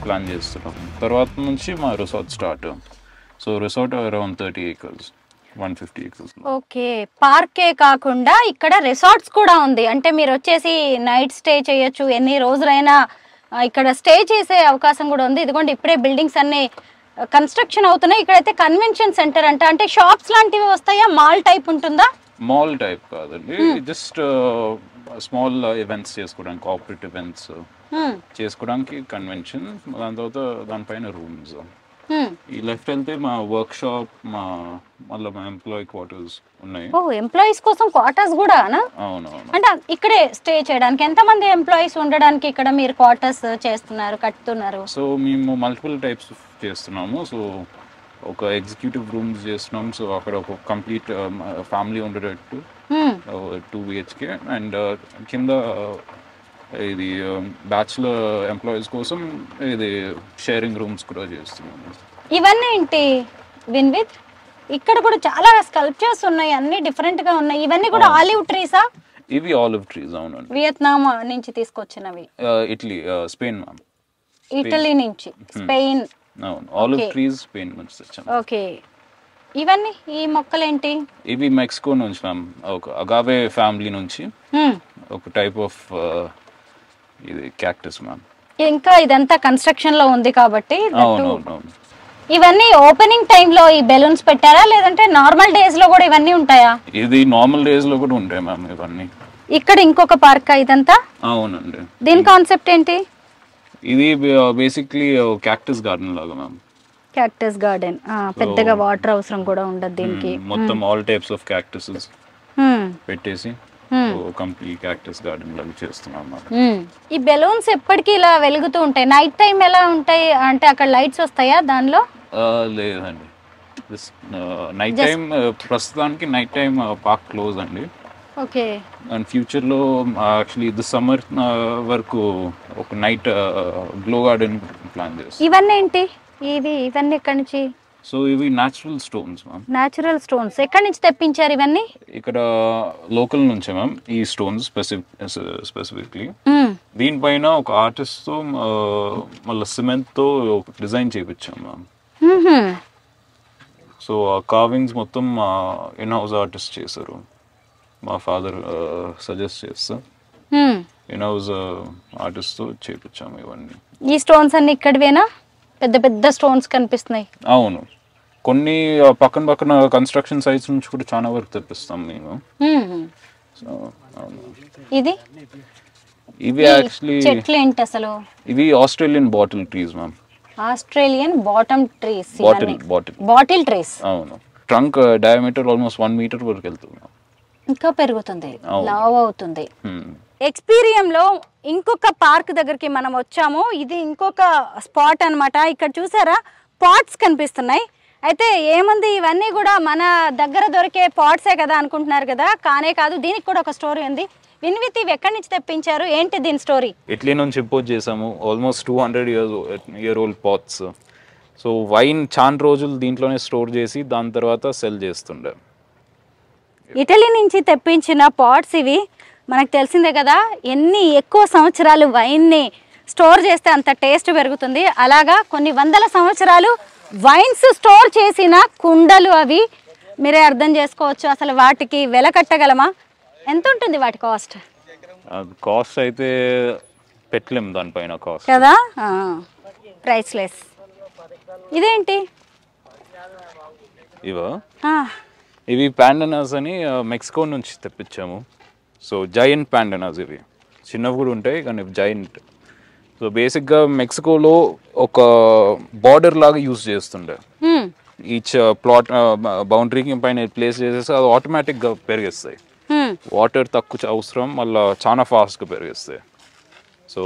ప్లాన్ చేస్తున్నాము. తర్వాత నుంచి మా resort start. So resort around 30 acres, 150 acres. Okay. పార్కే కాకుండా ఇక్కడ రిసార్ట్స్ కూడా ఉంది. అంటే మీరు వచ్చేసి నైట్ స్టే చేయొచ్చు, ఎన్ని రోజులైనా ఇక్కడ స్టే చేసే అవకాశం కూడా ఉంది. ఇదిగోండి ఇప్పుడే బిల్డింగ్స్ అన్ని కన్స్ట్రక్షన్ అవుతున్నాయి. ఇక్కడైతే కన్వెన్షన్ సెంటర్ అంట. అంటే షాప్స్ లాంటివి వస్తాయా? మాల్ టైప్ ఉంటుందా? మాల్ టైప్ కాదండి, జస్ట్ స్మాల్ ఈవెంట్స్ చేసుకోవడానికి, కార్పొరేట్ ఈవెంట్స్ చేసుకోవడానికి కన్వెన్షన్. దాని తర్వాత దానిపైన రూమ్స్. ఈ లెఫ్ట్ వెళ్తే మా వర్క్ షాప్, మళ్ళీ మా ఎంప్లాయీ క్వార్టర్స్ ఉన్నాయి. ఓ, ఎంప్లాయీస్ కోసం క్వార్టర్స్ కూడా? అవునవును. అంటే ఇక్కడే స్టే చేయడానికి ఎంతమంది ఎంప్లాయీస్ ఉండడానికి ఇక్కడ మీరు క్వార్టర్స్ చేస్తున్నారు, కట్టుతున్నారు? సో మేము మల్టిపుల్ టైప్స్ చేస్తున్నాము. సో ఒక ఎగ్జిక్యూటివ్ రూమ్స్ చేస్తున్నాం. సో అక్కడ ఒక కంప్లీట్ ఫ్యామిలీ ఉండేటట్టు 2 BHK. అండ్ కింద ఇది బ్యాచులర్ ఎంప్లాయీస్ కోసం ఇది షేరింగ్ రూమ్స్ కూడా చేస్తున్నాము. ఇవన్నీ ఏంటి విన్ విత్? ఇక్కడ కూడా చాలా స్కల్ప్చర్స్ ఉన్నాయి, అన్ని డిఫరెంట్ గా ఉన్నాయి. ఇవన్నీ కూడా ఆలివ్ ట్రీసా? ఇవి ఆలివ్ ట్రీస్. అవునండి. వియత్నాం నుంచి తీసుకొచ్చినవి? Italy, Spain ma'am. ఇటలీ నుంచి, స్పెయిన్. అవును, ఆలివ్ ట్రీస్ స్పెయిన్ నుంచి తెచ్చాము. ఓకే. ఇవన్నీ ఈ మొక్కలేంటి? ఇవి మెక్సికో నుంచి మ్యామ్. ఒక అగావే ఫ్యామిలీ నుంచి ఒక టైప్ ఆఫ్ ఇది క్యాక్టస్ మ్యామ్. ఇంకా ఇదంతా కన్స్ట్రక్షన్ లో ఉంది కాబట్టి. అవునవును. ఇవన్నీ ఓపెనింగ్ టైమ్ లో ఈ బెలూన్స్ పెట్టారా, లేదంటే నార్మల్ డేస్ లో కూడా ఇవన్నీ ఉంటాయా? ఇది నార్మల్ డేస్ లో కూడా ఉంటాయి మ్యామ్ ఇవన్నీ. ఇక్కడ ఇంకొక పార్క్ ఇదంతా? అవునండి. దీని కాన్సెప్ట్ ఏంటి? ఇది బేసిక్లీ క్యాక్టస్ గార్డెన్ లాగా మ్యామ్. క్యాక్టస్ గార్డెన్ పెద్దగా వాటర్ అవసరం కూడా ఉండదు దీనికి. మొత్తం ఆల్ టైప్స్ ఆఫ్ క్యాక్టసెస్ పెట్టేసి కంప్లీట్ క్యాక్టస్ గార్డెన్ లాగా చేస్తున్నాం అన్నమాట. ఈ బెలూన్స్ ఎప్పటికీ ఇలా వెలుగుతూ ఉంటాయి? నైట్ టైం ఎలా ఉంటాయి అంటే అక్కడ లైట్స్ వస్తాయా దానిలో? లేదండి, నైట్ టైం ప్రస్తుతానికి నైట్ టైం పార్క్ క్లోజ్ అండి. ఓకే. అండ్ ఫ్యూచర్లో యాక్చువల్లీ ఇది సమ్మర్ వరకు ఒక నైట్ గ్లో గార్డెన్ ప్లాన్ చేస్తాం. ఇవన్నీ ఏంటి? ఇవన్నీ ఎక్కడి నుంచి? సో ఇవి natural stones ma'am. Natural stones ఎక్కడి నుంచి తెప్పించారు ఇవన్నీ? ఇక్కడ లోకల్ నుంచే మ్యామ్ ఈ స్టోన్స్ స్పెసిఫిక్లీ. దీనిపైన ఒక ఆర్టిస్ట్ తో మళ్ళీ సిమెంట్ తో డిజైన్ చేయించాం మ్యామ్. సో ఆ కార్వింగ్స్ మొత్తం ఇన్ హౌస్ ఆర్టిస్ట్ చేశారు. మా ఫాదర్ సజెస్ట్ చేస్తా ఇన్ హౌస్ ఆర్టిస్ట్ తో చేయించాము ఇవన్నీ. ఈ స్టోన్స్ అన్ని ఇక్కడివేనా? పెద్ద పెద్ద స్టోన్స్ కనిపిస్తున్నాయి. అవును, కొన్ని పక్కన కన్స్ట్రక్షన్ సైట్స్ నుంచి కూడా చాలా వరకు తెప్పిస్తాం మేము. సో ఇది ఇవి యాక్చువల్లీ చెట్లు ఏంటి అసలు? ఇవి Australian bottle trees ma'am. Australian bottom trees. Bottle trees. అవును. ట్రంక్ డయామీటర్ ఆల్మోస్ట్ 1 మీటర్ వరకు వెళ్తుంది. ఇంకా పెరుగుతుంది, లావ్ అవుతుంది. ఎక్స్పీరియం లో ఇంకొక పార్క్ దగ్గరికి మనం వచ్చాము. ఇది ఇంకొక స్పాట్ అన్నమాట. ఇక్కడ చూసారా పాట్స్ కనిపిస్తున్నాయి. అయితే ఏముంది, ఇవన్నీ కూడా మన దగ్గర దొరికే పాట్సే కదా అనుకుంటున్నారు కదా, కానే కాదు. దీనికి కూడా ఒక స్టోరీ ఉంది. విన్విత్ ఇవి ఎక్కడి నుంచి తెప్పించారు, ఏంటి దీని స్టోరీ? ఇట్లీ నుంచి ఇంపోర్ట్ చేసాము. Almost 200 year old pots. So wine చాలా రోజులు దీంట్లోనే స్టోర్ చేసి దాని తర్వాత సెల్ చేస్తుండే. ఇటలీ నుంచి తెప్పించిన పాట్స్ ఇవి. మనకు తెలిసిందే కదా, ఎన్ని ఎక్కువ సంవత్సరాలు వైన్ని స్టోర్ చేస్తే అంత టేస్ట్ పెరుగుతుంది. అలాగా కొన్ని వందల సంవత్సరాలు వైన్స్ స్టోర్ చేసిన కుండలు అవి. మీరే అర్థం చేసుకోవచ్చు అసలు వాటికి వెల కట్టగలమా? ఎంత ఉంటుంది వాటి కాస్ట్? కాస్ట్ అయితే పెట్టలేము దానిపైన కాస్ట్ కదా, ప్రైస్లెస్. ఇదేంటి? ఇవి పాండనాస్ అని మెక్సికో నుంచి తెప్పించాము. So giant పాండనాస్. ఇవి చిన్నవి కూడా ఉంటాయి కానీ జైంట్. సో బేసిక్గా మెక్సికోలో ఒక బార్డర్ లాగా యూజ్ చేస్తుండే. ఈచ్ ప్లాట్ బౌండరీకి పైన ప్లేస్ చేసేసి అది ఆటోమేటిక్గా పెరిగేస్తాయి. వాటర్ తక్కువ అవసరం, మళ్ళీ చాలా ఫాస్ట్గా పెరిగేస్తాయి. సో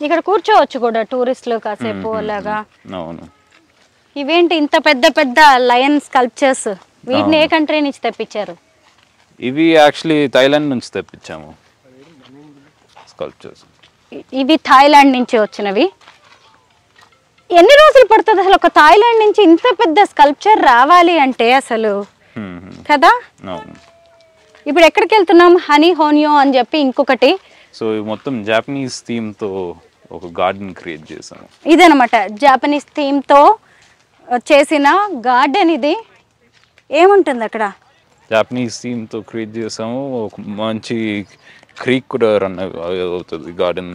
ఇక్కడ కూర్చోవచ్చు కూడా టూరిస్టులు కాసేపు అలాగా. అవును. ఇవేంటి ఇంత పెద్ద పెద్ద లయన్ స్కల్ప్చర్స్? వీటిని ఏ కంట్రీ నుంచి తెప్పించారు? ఇవి యాక్చువల్లీ థాయిలాండ్ నుంచి తెప్పించాము స్కల్ప్చర్స్. ఇవి థాయిలాండ్ నుంచి వచ్చినవి. ఎన్ని రోజులు పడుతుంది అసలు ఒక థాయిలాండ్ నుంచి ఇంత పెద్ద స్కల్ప్చర్ రావాలి అంటే అసలు కదా? ఇప్పుడు ఎక్కడికి వెళ్తున్నాం? హనీ హోనియో అని చెప్పి ఇంకొకటి. సో మొత్తం జాపనీస్ థీమ్ తో ఒక గార్డెన్ క్రియేట్ చేసాము. ఇదనమాట జాపనీస్ థీమ్ తో చేసిన గార్డెన్. ఇది ఏముంటుంది అక్కడ? జాపనీస్ థీమ్ తో క్రియేట్ చేసాము. ఒక మంచి క్రీక్ కూడా రన్ అవుతుంది గార్డెన్.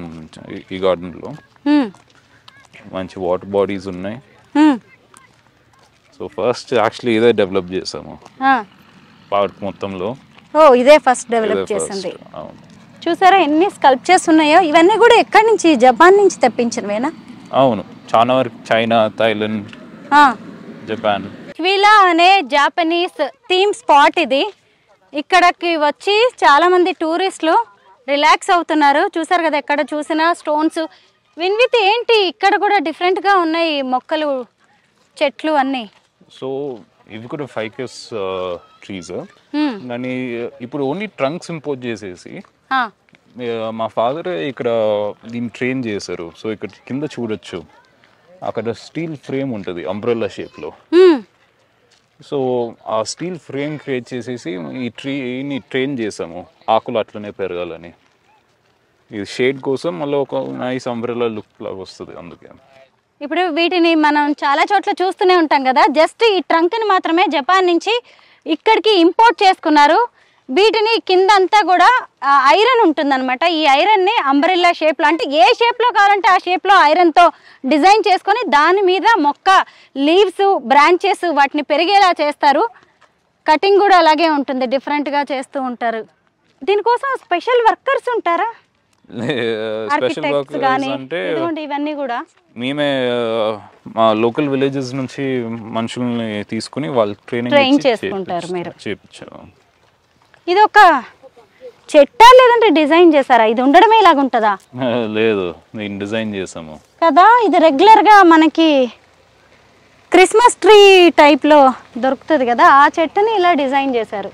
ఈ గార్డెన్ లో మంచి వాటర్ బాడీస్ ఉన్నాయి. సో ఫస్ట్ యాక్చువల్లీ ఇదే డెవలప్ చేసాము పార్క్ మొత్తంలో. ఇదే ఫస్ట్ డెవలప్ చేసింది. చూసారా ఎన్ని స్కల్ప్చర్స్ ఉన్నాయో. ఇవన్నీ కూడా ఎక్కడి నుంచి? జపాన్ నుంచి తెప్పించినవేనా? అవును, చాలా వరకు చైనా, థాయిలాండ్, జపాన్. క్విలా అనే జాపనీస్ థీమ్ స్పాట్ ఇది. ఇక్కడికి వచ్చి చాలా మంది టూరిస్టులు రిలాక్స్ అవుతున్నారు. చూసారు కదా ఎక్కడ చూసినా స్టోన్స్. విన్విత్ ఏంటి ఇక్కడ కూడా డిఫరెంట్ గా ఉన్నాయి మొక్కలు, చెట్లు అన్నీ. సో ఇవి కూడా ఫైకస్ ట్రీస్. కానీ ఇప్పుడు ఓన్లీ ట్రంక్స్ ఇంపోర్ట్ చేసేసి మా ఫాదర్ ఇక్కడ దీన్ని ట్రైన్ చేశారు. సో ఇక్కడ కింద చూడొచ్చు, అక్కడ స్టీల్ ఫ్రేమ్ ఉంటుంది అంబ్రెల్లా షేప్లో. సో ఆ స్టీల్ ఫ్రేమ్ క్రియేట్ చేసేసి ఈ ట్రీని ట్రైన్ చేసాము ఆకులు అట్లనే పెరగాలని. ఇది షేడ్ కోసం మళ్ళీ ఒక నైస్ అంబ్రెల్లా లుక్ లాగా వస్తుంది. అందుకే ఇప్పుడు వీటిని మనం చాలా చోట్ల చూస్తూనే ఉంటాం కదా. జస్ట్ ఈ ట్రంక్ని మాత్రమే జపాన్ నుంచి ఇక్కడికి ఇంపోర్ట్ చేసుకున్నారు. వీటిని కింద అంతా కూడా ఐరన్ ఉంటుందన్నమాట. ఈ ఐరన్ని అంబ్రెల్లా షేప్లో, అంటే ఏ షేప్లో కావాలంటే ఆ షేప్లో ఐరన్తో డిజైన్ చేసుకొని దాని మీద మొక్క లీవ్స్, బ్రాంచెస్ వాటిని పెరిగేలా చేస్తారు. కటింగ్ కూడా అలాగే ఉంటుంది, డిఫరెంట్గా చేస్తూ ఉంటారు. దీనికోసం స్పెషల్ వర్కర్స్ ఉంటారా? స్పెషల్ ఆర్కిటెక్ట్స్ కానీ వర్కర్స్ అంటే ఇవన్నీ కూడా మేమే మా లోకల్ విలేజెస్ నుంచి మనుషుల్ని తీసుకుని వాళ్ళు ట్రైన్ ట్రైనింగ్ చేసుకుంటారు మీరు. చేయించాము. ఇది ఒక చెట్టా లేదంటే డిజైన్ చేశారా? ఇది ఉండడమే ఇలాగ ఉంటుందా? లేదు, నేను డిజైన్ చేసాము కదా. ఇది రెగ్యులర్గా మనకి క్రిస్మస్ ట్రీ టైప్లో దొరుకుతుంది కదా, ఆ చెట్టుని ఇలా డిజైన్ చేశారు.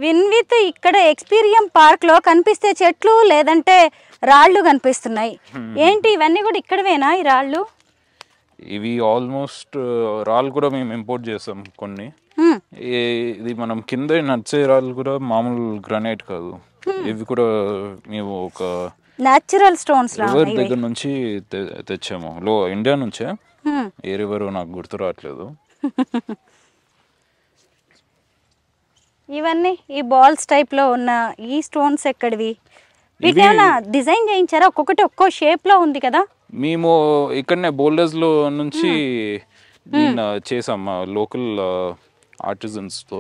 విన్విత్ ఇక్కడ ఎక్స్పీరియం పార్క్లో కనిపిస్తే చెట్లు లేదంటే రాళ్ళు కనిపిస్తున్నాయి. ఏంటి ఇవన్నీ కూడా ఇక్కడవేనా ఈ రాళ్ళు? ఇవి ఆల్మోస్ట్ రాళ్ళు కూడా మేము ఇంపోర్ట్ చేసాం కొన్ని. ఇది మనం కింద నడిచే రాళ్ళు కూడా మామూలు గ్రానైట్ కాదు, ఇవి కూడా మేము ఒక న్యాచురల్ స్టోన్స్ రివర్ దగ్గర నుంచి తెచ్చాము. ఇండియా నుంచే, ఏ రివర్ నాకు గుర్తు రావట్లేదు. ఇవన్నీ ఈ బాల్స్ టైప్ లో ఉన్న ఈ స్టోన్స్ ఎక్కడివి? వీటిని డిజైన్ చేయించారా? ఒక్కొక్కటి ఒక్కో షేప్ లో ఉంది కదా. మేము ఇక్కడనే బోల్డర్స్ లో నుంచి చేసాం లోకల్ ఆర్టిజన్స్ తో.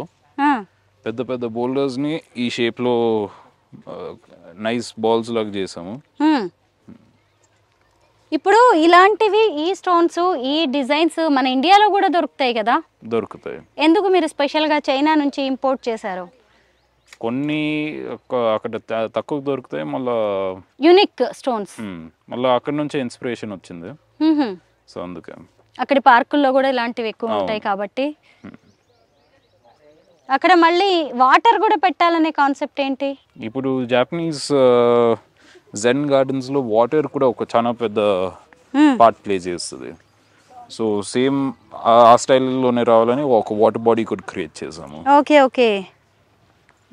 పెద్ద పెద్ద బోల్డర్స్ ని ఈ షేప్ లో నైస్ బాల్స్ లాగా చేసాము. ఇప్పుడు ఇలాంటివి ఈ స్టోన్స్ ఈ డిజైన్స్ మన ఇండియాలో కూడా దొరుకుతాయి కదా? దొరుకుతాయి. ఎందుకు మీరు స్పెషల్ గా చైనా నుంచి ఇంపోర్ట్ చేశారు? కొన్ని అక్కడ తక్కువ దొరుకుతాయి, మళ్ళా యూనిక్ స్టోన్స్, మళ్ళీ అక్కడ నుంచే ఇన్స్పిరేషన్ వచ్చింది. సో అందుకే అక్కడి పార్కుల్లో కూడా ఇలాంటివి ఎక్కువ ఉంటాయి కాబట్టి. అక్కడ మళ్ళీ వాటర్ కూడా పెట్టాలనే కాన్సెప్ట్ ఏంటి? ఇప్పుడు జాపనీస్ జెన్ గార్డెన్స్ లో వాటర్ కూడా ఒక చాలా పెద్ద పార్ట్ ప్లే చేస్తుంది. సో సేమ్ ఆ స్టైల్లోనే రావాలని ఒక వాటర్ బాడీ కూడా క్రియేట్ చేసాము. Okay okay.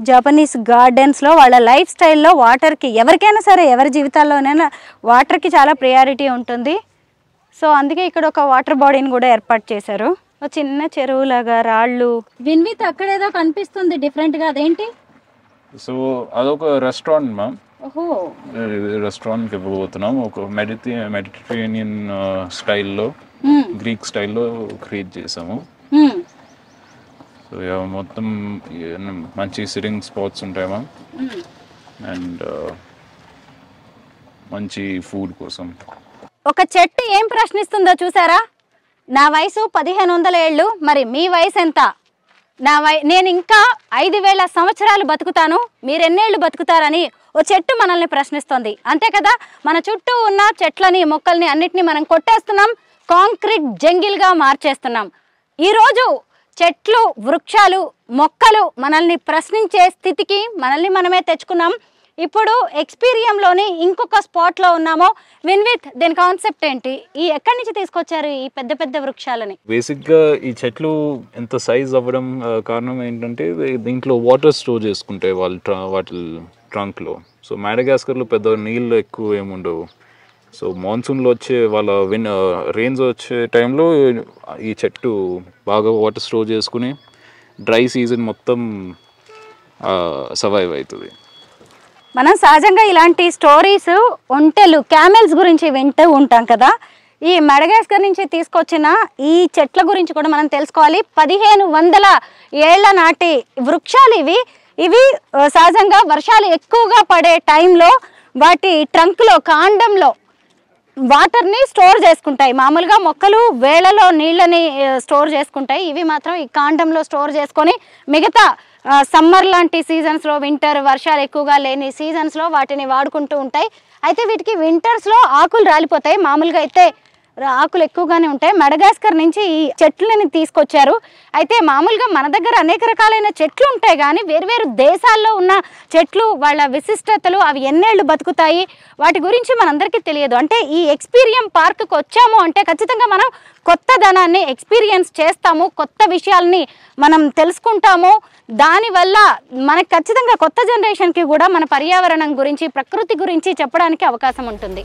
జపనీస్ గార్డెన్స్లో వాళ్ళ లైఫ్ స్టైల్లో వాటర్కి, ఎవరికైనా సరే ఎవరి జీవితాల్లోనైనా వాటర్కి చాలా ప్రయారిటీ ఉంటుంది. సో అందుకే ఇక్కడ ఒక వాటర్ బాడీని కూడా ఏర్పాటు చేశారు. ఒక చిన్న చెరువులాగా రాళ్ళు. విన్విత్ అక్కడ ఏదో కనిపిస్తుంది డిఫరెంట్గా, అదేంటి? సో అదొక రెస్టారెంట్ మ్యామ్. ఓహో, రెస్టారెంట్కి ఇవ్వబోతున్నాం. ఒక మెడిటరేనియన్ స్టైల్లో, గ్రీక్ స్టైల్లో క్రియేట్ చేసాము. సో మొత్తం మంచి సిట్టింగ్ స్పాట్స్ ఉంటాయి మ్యామ్, అండ్ మంచి ఫుడ్ కోసం. ఒక చెట్టు ఏం ప్రశ్నిస్తుందో చూసారా? నా వయసు 1500 ఏళ్ళు, మరి మీ వయసు ఎంత? నేను ఇంకా 5000 సంవత్సరాలు బతుకుతాను, మీరెన్నేళ్ళు బతుకుతారని ఓ చెట్టు మనల్ని ప్రశ్నిస్తుంది. అంతే కదా, మన చుట్టూ ఉన్న చెట్లని మొక్కల్ని అన్నిటినీ మనం కొట్టేస్తున్నాం, కాంక్రీట్ జంగిల్గా మార్చేస్తున్నాం. ఈరోజు చెట్లు, వృక్షాలు, మొక్కలు మనల్ని ప్రశ్నించే స్థితికి మనల్ని మనమే తెచ్చుకున్నాం. ఇప్పుడు ఎక్స్పీరియంలోని ఇంకొక స్పాట్లో ఉన్నాము. విన్విత్, దీని కాన్సెప్ట్ ఏంటి? ఎక్కడి నుంచి తీసుకొచ్చారు ఈ పెద్ద పెద్ద వృక్షాలని? బేసిక్గా ఈ చెట్లు ఎంత సైజ్ అవ్వడం కారణం ఏంటంటే దీంట్లో వాటర్ స్టోర్ చేసుకుంటాయి వాటి ట్రంక్లో. సో మాడగాస్కర్లో పెద్ద నీళ్ళు ఎక్కువ ఏముండవు. సో మాన్సూన్లో వచ్చే రెయిన్స్ వచ్చే టైంలో ఈ చెట్టు బాగా వాటర్ స్టోర్ చేసుకుని డ్రై సీజన్ మొత్తం సర్వైవ్ అవుతుంది. మనం సహజంగా ఇలాంటి స్టోరీస్, ఒంటెలు, క్యామెల్స్ గురించి వింటూ ఉంటాం కదా. ఈ మడగాస్కర్ నుంచి తీసుకొచ్చిన ఈ చెట్ల గురించి కూడా మనం తెలుసుకోవాలి. 1500 ఏళ్ల నాటి వృక్షాలు ఇవి సహజంగా వర్షాలు ఎక్కువగా పడే టైంలో వాటి ట్రంక్లో, కాండంలో వాటర్ని స్టోర్ చేసుకుంటాయి. మామూలుగా మొక్కలు వేళలో నీళ్ళని స్టోర్ చేసుకుంటాయి, ఇవి మాత్రం ఈ కాండంలో స్టోర్ చేసుకొని మిగతా సమ్మర్ లాంటి సీజన్స్లో, వింటర్ వర్షాలు ఎక్కువగా లేని సీజన్స్లో వాటిని వాడుకుంటూ ఉంటాయి. అయితే వీటికి వింటర్స్లో ఆకులు రాలిపోతాయి, మామూలుగా అయితే ఆకులు ఎక్కువగానే ఉంటాయి. మడగాస్కర్ నుంచి ఈ చెట్లని తీసుకొచ్చారు. అయితే మామూలుగా మన దగ్గర అనేక రకాలైన చెట్లు ఉంటాయి, కానీ వేరువేరు దేశాల్లో ఉన్న చెట్లు, వాళ్ళ విశిష్టతలు, అవి ఎన్నేళ్ళు బతుకుతాయి, వాటి గురించి మనందరికీ తెలియదు. అంటే ఈ ఎక్స్పీరియం పార్క్కి వచ్చాము అంటే ఖచ్చితంగా మనం కొత్తదనాన్ని ఎక్స్పీరియన్స్ చేస్తాము, కొత్త విషయాల్ని మనం తెలుసుకుంటాము. దానివల్ల మనకు ఖచ్చితంగా కొత్త జనరేషన్కి కూడా మన పర్యావరణం గురించి, ప్రకృతి గురించి చెప్పడానికి అవకాశం ఉంటుంది.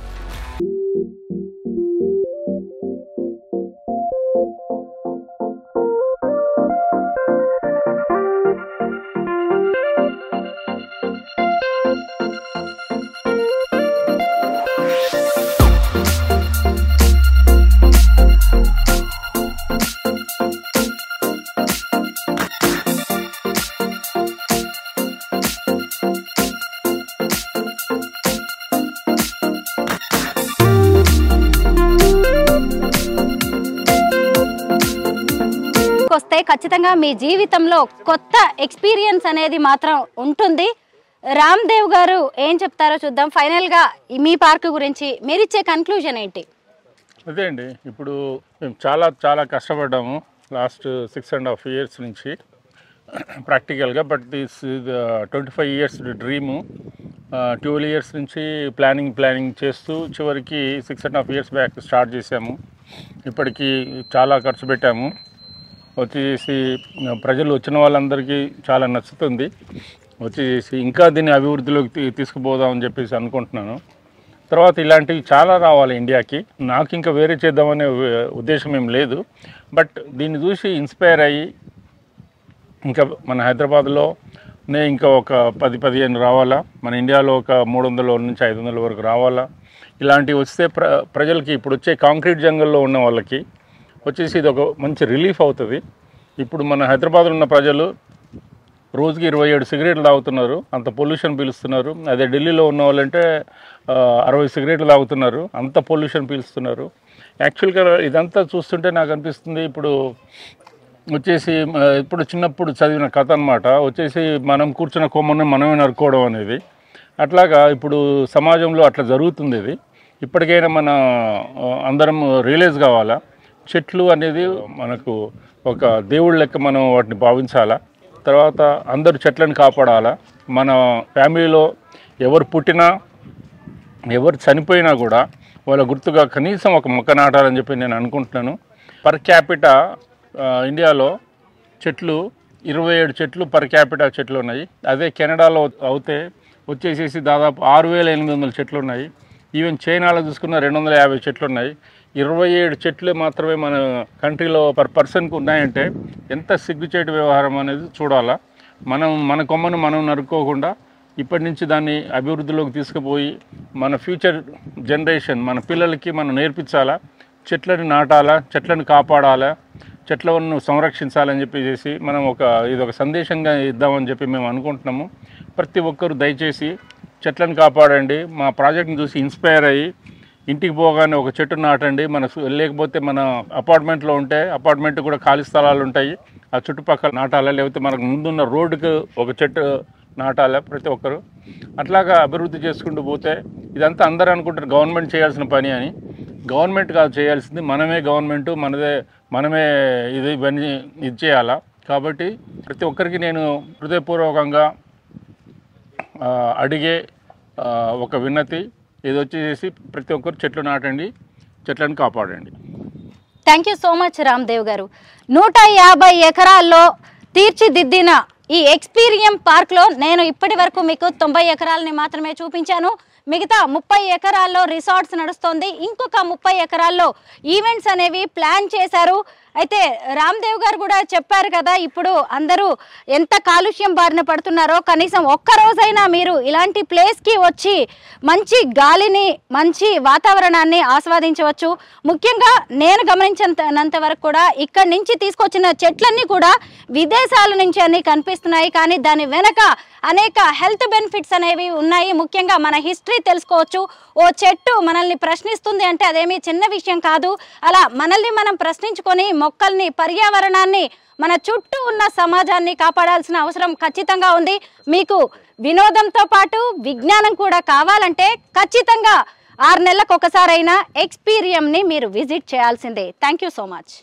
ఖచ్చితంగా మీ జీవితంలో కొత్త ఎక్స్పీరియన్స్ అనేది మాత్రం ఉంటుంది. రామ్దేవ్ గారు ఏం చెప్తారో చూద్దాం. ఫైనల్గా మీ పార్క్ గురించి మీరు ఇచ్చే కన్క్లూజన్ ఏంటి? అదే అండి, ఇప్పుడు మేము చాలా చాలా కష్టపడ్డాము లాస్ట్ 6.5 years నుంచి ప్రాక్టికల్గా. But this 25 years dream. 12 years నుంచి ప్లానింగ్ చేస్తూ చివరికి 6.5 years బ్యాక్ స్టార్ట్ చేసాము. ఇప్పటికీ చాలా ఖర్చు పెట్టాము. వచ్చేసి ప్రజలు వచ్చిన వాళ్ళందరికీ చాలా నచ్చుతుంది. వచ్చేసి ఇంకా దీన్ని అభివృద్ధిలోకి తీసుకుపోదామని చెప్పేసి అనుకుంటున్నాను. తర్వాత ఇలాంటివి చాలా రావాలి ఇండియాకి. నాకు ఇంకా వేరే చేద్దామనే ఉద్దేశం ఏం లేదు. బట్ దీన్ని చూసి ఇన్స్పైర్ అయ్యి ఇంకా మన హైదరాబాద్లోనే ఇంకా ఒక 10-15 రావాలా. మన ఇండియాలో ఒక 300 నుంచి 500 వరకు రావాలా. ఇలాంటివి వస్తే ప్రజలకి ఇప్పుడు వచ్చే కాంక్రీట్ జంగల్లో ఉన్న వాళ్ళకి వచ్చేసి ఇది ఒక మంచి రిలీఫ్ అవుతుంది. ఇప్పుడు మన హైదరాబాద్లో ఉన్న ప్రజలు రోజుకి 27 సిగరెట్లు తాగుతున్నారు, అంత పొల్యూషన్ పీలుస్తున్నారు. అదే ఢిల్లీలో ఉన్న వాళ్ళంటే 60 సిగరెట్లు తాగుతున్నారు, అంత పొల్యూషన్ పీలుస్తున్నారు. యాక్చువల్గా ఇదంతా చూస్తుంటే నాకు అనిపిస్తుంది, ఇప్పుడు వచ్చేసి ఇప్పుడు చిన్నప్పుడు చదివిన కథ అనమాట. వచ్చేసి మనం కూర్చున్న కొమ్మని మనమే నరుకోవడం అనేది. అట్లాగా ఇప్పుడు సమాజంలో అట్లా జరుగుతుంది. ఇది ఇప్పటికైనా మన అందరం రియలైజ్ కావాలా. చెట్లు అనేది మనకు ఒక దేవుళ్ళ లెక్క మనం వాటిని భావించాలా. తర్వాత అందరూ చెట్లను కాపాడాలా. మన ఫ్యామిలీలో ఎవరు పుట్టినా ఎవరు చనిపోయినా కూడా వాళ్ళ గుర్తుగా కనీసం ఒక మొక్క నాటాలని చెప్పి నేను అనుకుంటున్నాను. పర్ క్యాపిటా ఇండియాలో చెట్లు 27 చెట్లు పర్ క్యాపిటా చెట్లు ఉన్నాయి. అదే కెనడాలో అవుతే వచ్చేసేసి దాదాపు 6,800 చెట్లు ఉన్నాయి. ఈవెన్ చైనాలో చూసుకున్న 250 చెట్లు ఉన్నాయి. 27 చెట్లు మాత్రమే మన కంట్రీలో పర్ పర్సన్కి ఉన్నాయంటే ఎంత సిగ్గుచేటు వ్యవహారం అనేది చూడాలా. మన కొమ్మను మనం నరుక్కోకుండా ఇప్పటి నుంచి దాన్ని అభివృద్ధిలోకి తీసుకుపోయి మన ఫ్యూచర్ జనరేషన్ మన పిల్లలకి మనం నేర్పించాలా. చెట్లను నాటాలా, చెట్లను కాపాడాలా, చెట్లను సంరక్షించాలని చెప్పేసి మనం ఇది ఒక సందేశంగా ఇద్దామని చెప్పి మేము అనుకుంటున్నాము. ప్రతి ఒక్కరు దయచేసి చెట్లను కాపాడండి. మా ప్రాజెక్ట్ని చూసి ఇన్స్పైర్ అయ్యి ఇంటికి పోగానే ఒక చెట్టు నాటండి. లేకపోతే మన అపార్ట్మెంట్లో ఉంటే అపార్ట్మెంట్ కూడా ఖాళీ స్థలాలు ఉంటాయి, ఆ చుట్టుపక్కల నాటాలా. లేకపోతే మనకు ముందున్న రోడ్డుకు ఒక చెట్టు నాటాలా ప్రతి ఒక్కరు. అట్లాగా అభివృద్ధి చేసుకుంటూ పోతే ఇదంతా అందరూ అనుకుంటారు గవర్నమెంట్ చేయాల్సిన పని అని. గవర్నమెంట్ కాదు చేయాల్సింది, మనమే గవర్నమెంట్, మనమే ఇవన్నీ చేయాలా. కాబట్టి ప్రతి ఒక్కరికి నేను హృదయపూర్వకంగా అడిగే ఒక విన్నతి ఇది వచ్చేసి ప్రతి ఒక్కరు చెట్లు నాటండి, చెట్లను కాపాడండి. Thank you so much Ramdev గారు. 150 ఎకరాల్లో తీర్చిదిద్దిన ఈ ఎక్స్పీరియం పార్క్లో నేను ఇప్పటి వరకు మీకు 90 ఎకరాలని మాత్రమే చూపించాను. మిగతా 30 ఎకరాల్లో రిసార్ట్స్ నడుస్తోంది. ఇంకొక 30 ఎకరాల్లో ఈవెంట్స్ అనేవి ప్లాన్ చేశారు. అయితే రామ్దేవ్ గారు కూడా చెప్పారు కదా, ఇప్పుడు అందరూ ఎంత కాలుష్యం బారిన పడుతున్నారో కనీసం ఒక్కరోజైనా మీరు ఇలాంటి ప్లేస్కి వచ్చి మంచి గాలిని, మంచి వాతావరణాన్ని ఆస్వాదించవచ్చు. ముఖ్యంగా నేను గమనించినంత వరకు కూడా ఇక్కడి నుంచి తీసుకొచ్చిన చెట్లన్నీ కూడా విదేశాల నుంచి అన్ని కనిపిస్తున్నాయి. కానీ దాని వెనక అనేక హెల్త్ బెనిఫిట్స్ అనేవి ఉన్నాయి. ముఖ్యంగా మన హిస్టరీ తెలుసుకోవచ్చు. ఓ చెట్టు మనల్ని ప్రశ్నిస్తుంది అంటే అదేమీ చిన్న విషయం కాదు. అలా మనల్ని మనం ప్రశ్నించుకొని మొక్కల్ని, పర్యావరణాన్ని, మన చుట్టూ ఉన్న సమాజాన్ని కాపాడాల్సిన అవసరం ఖచ్చితంగా ఉంది. మీకు వినోదంతో పాటు విజ్ఞానం కూడా కావాలంటే ఖచ్చితంగా 6 నెలలకు ఒకసారైనా ఎక్స్పీరియంని మీరు విజిట్ చేయాల్సిందే. Thank you so much.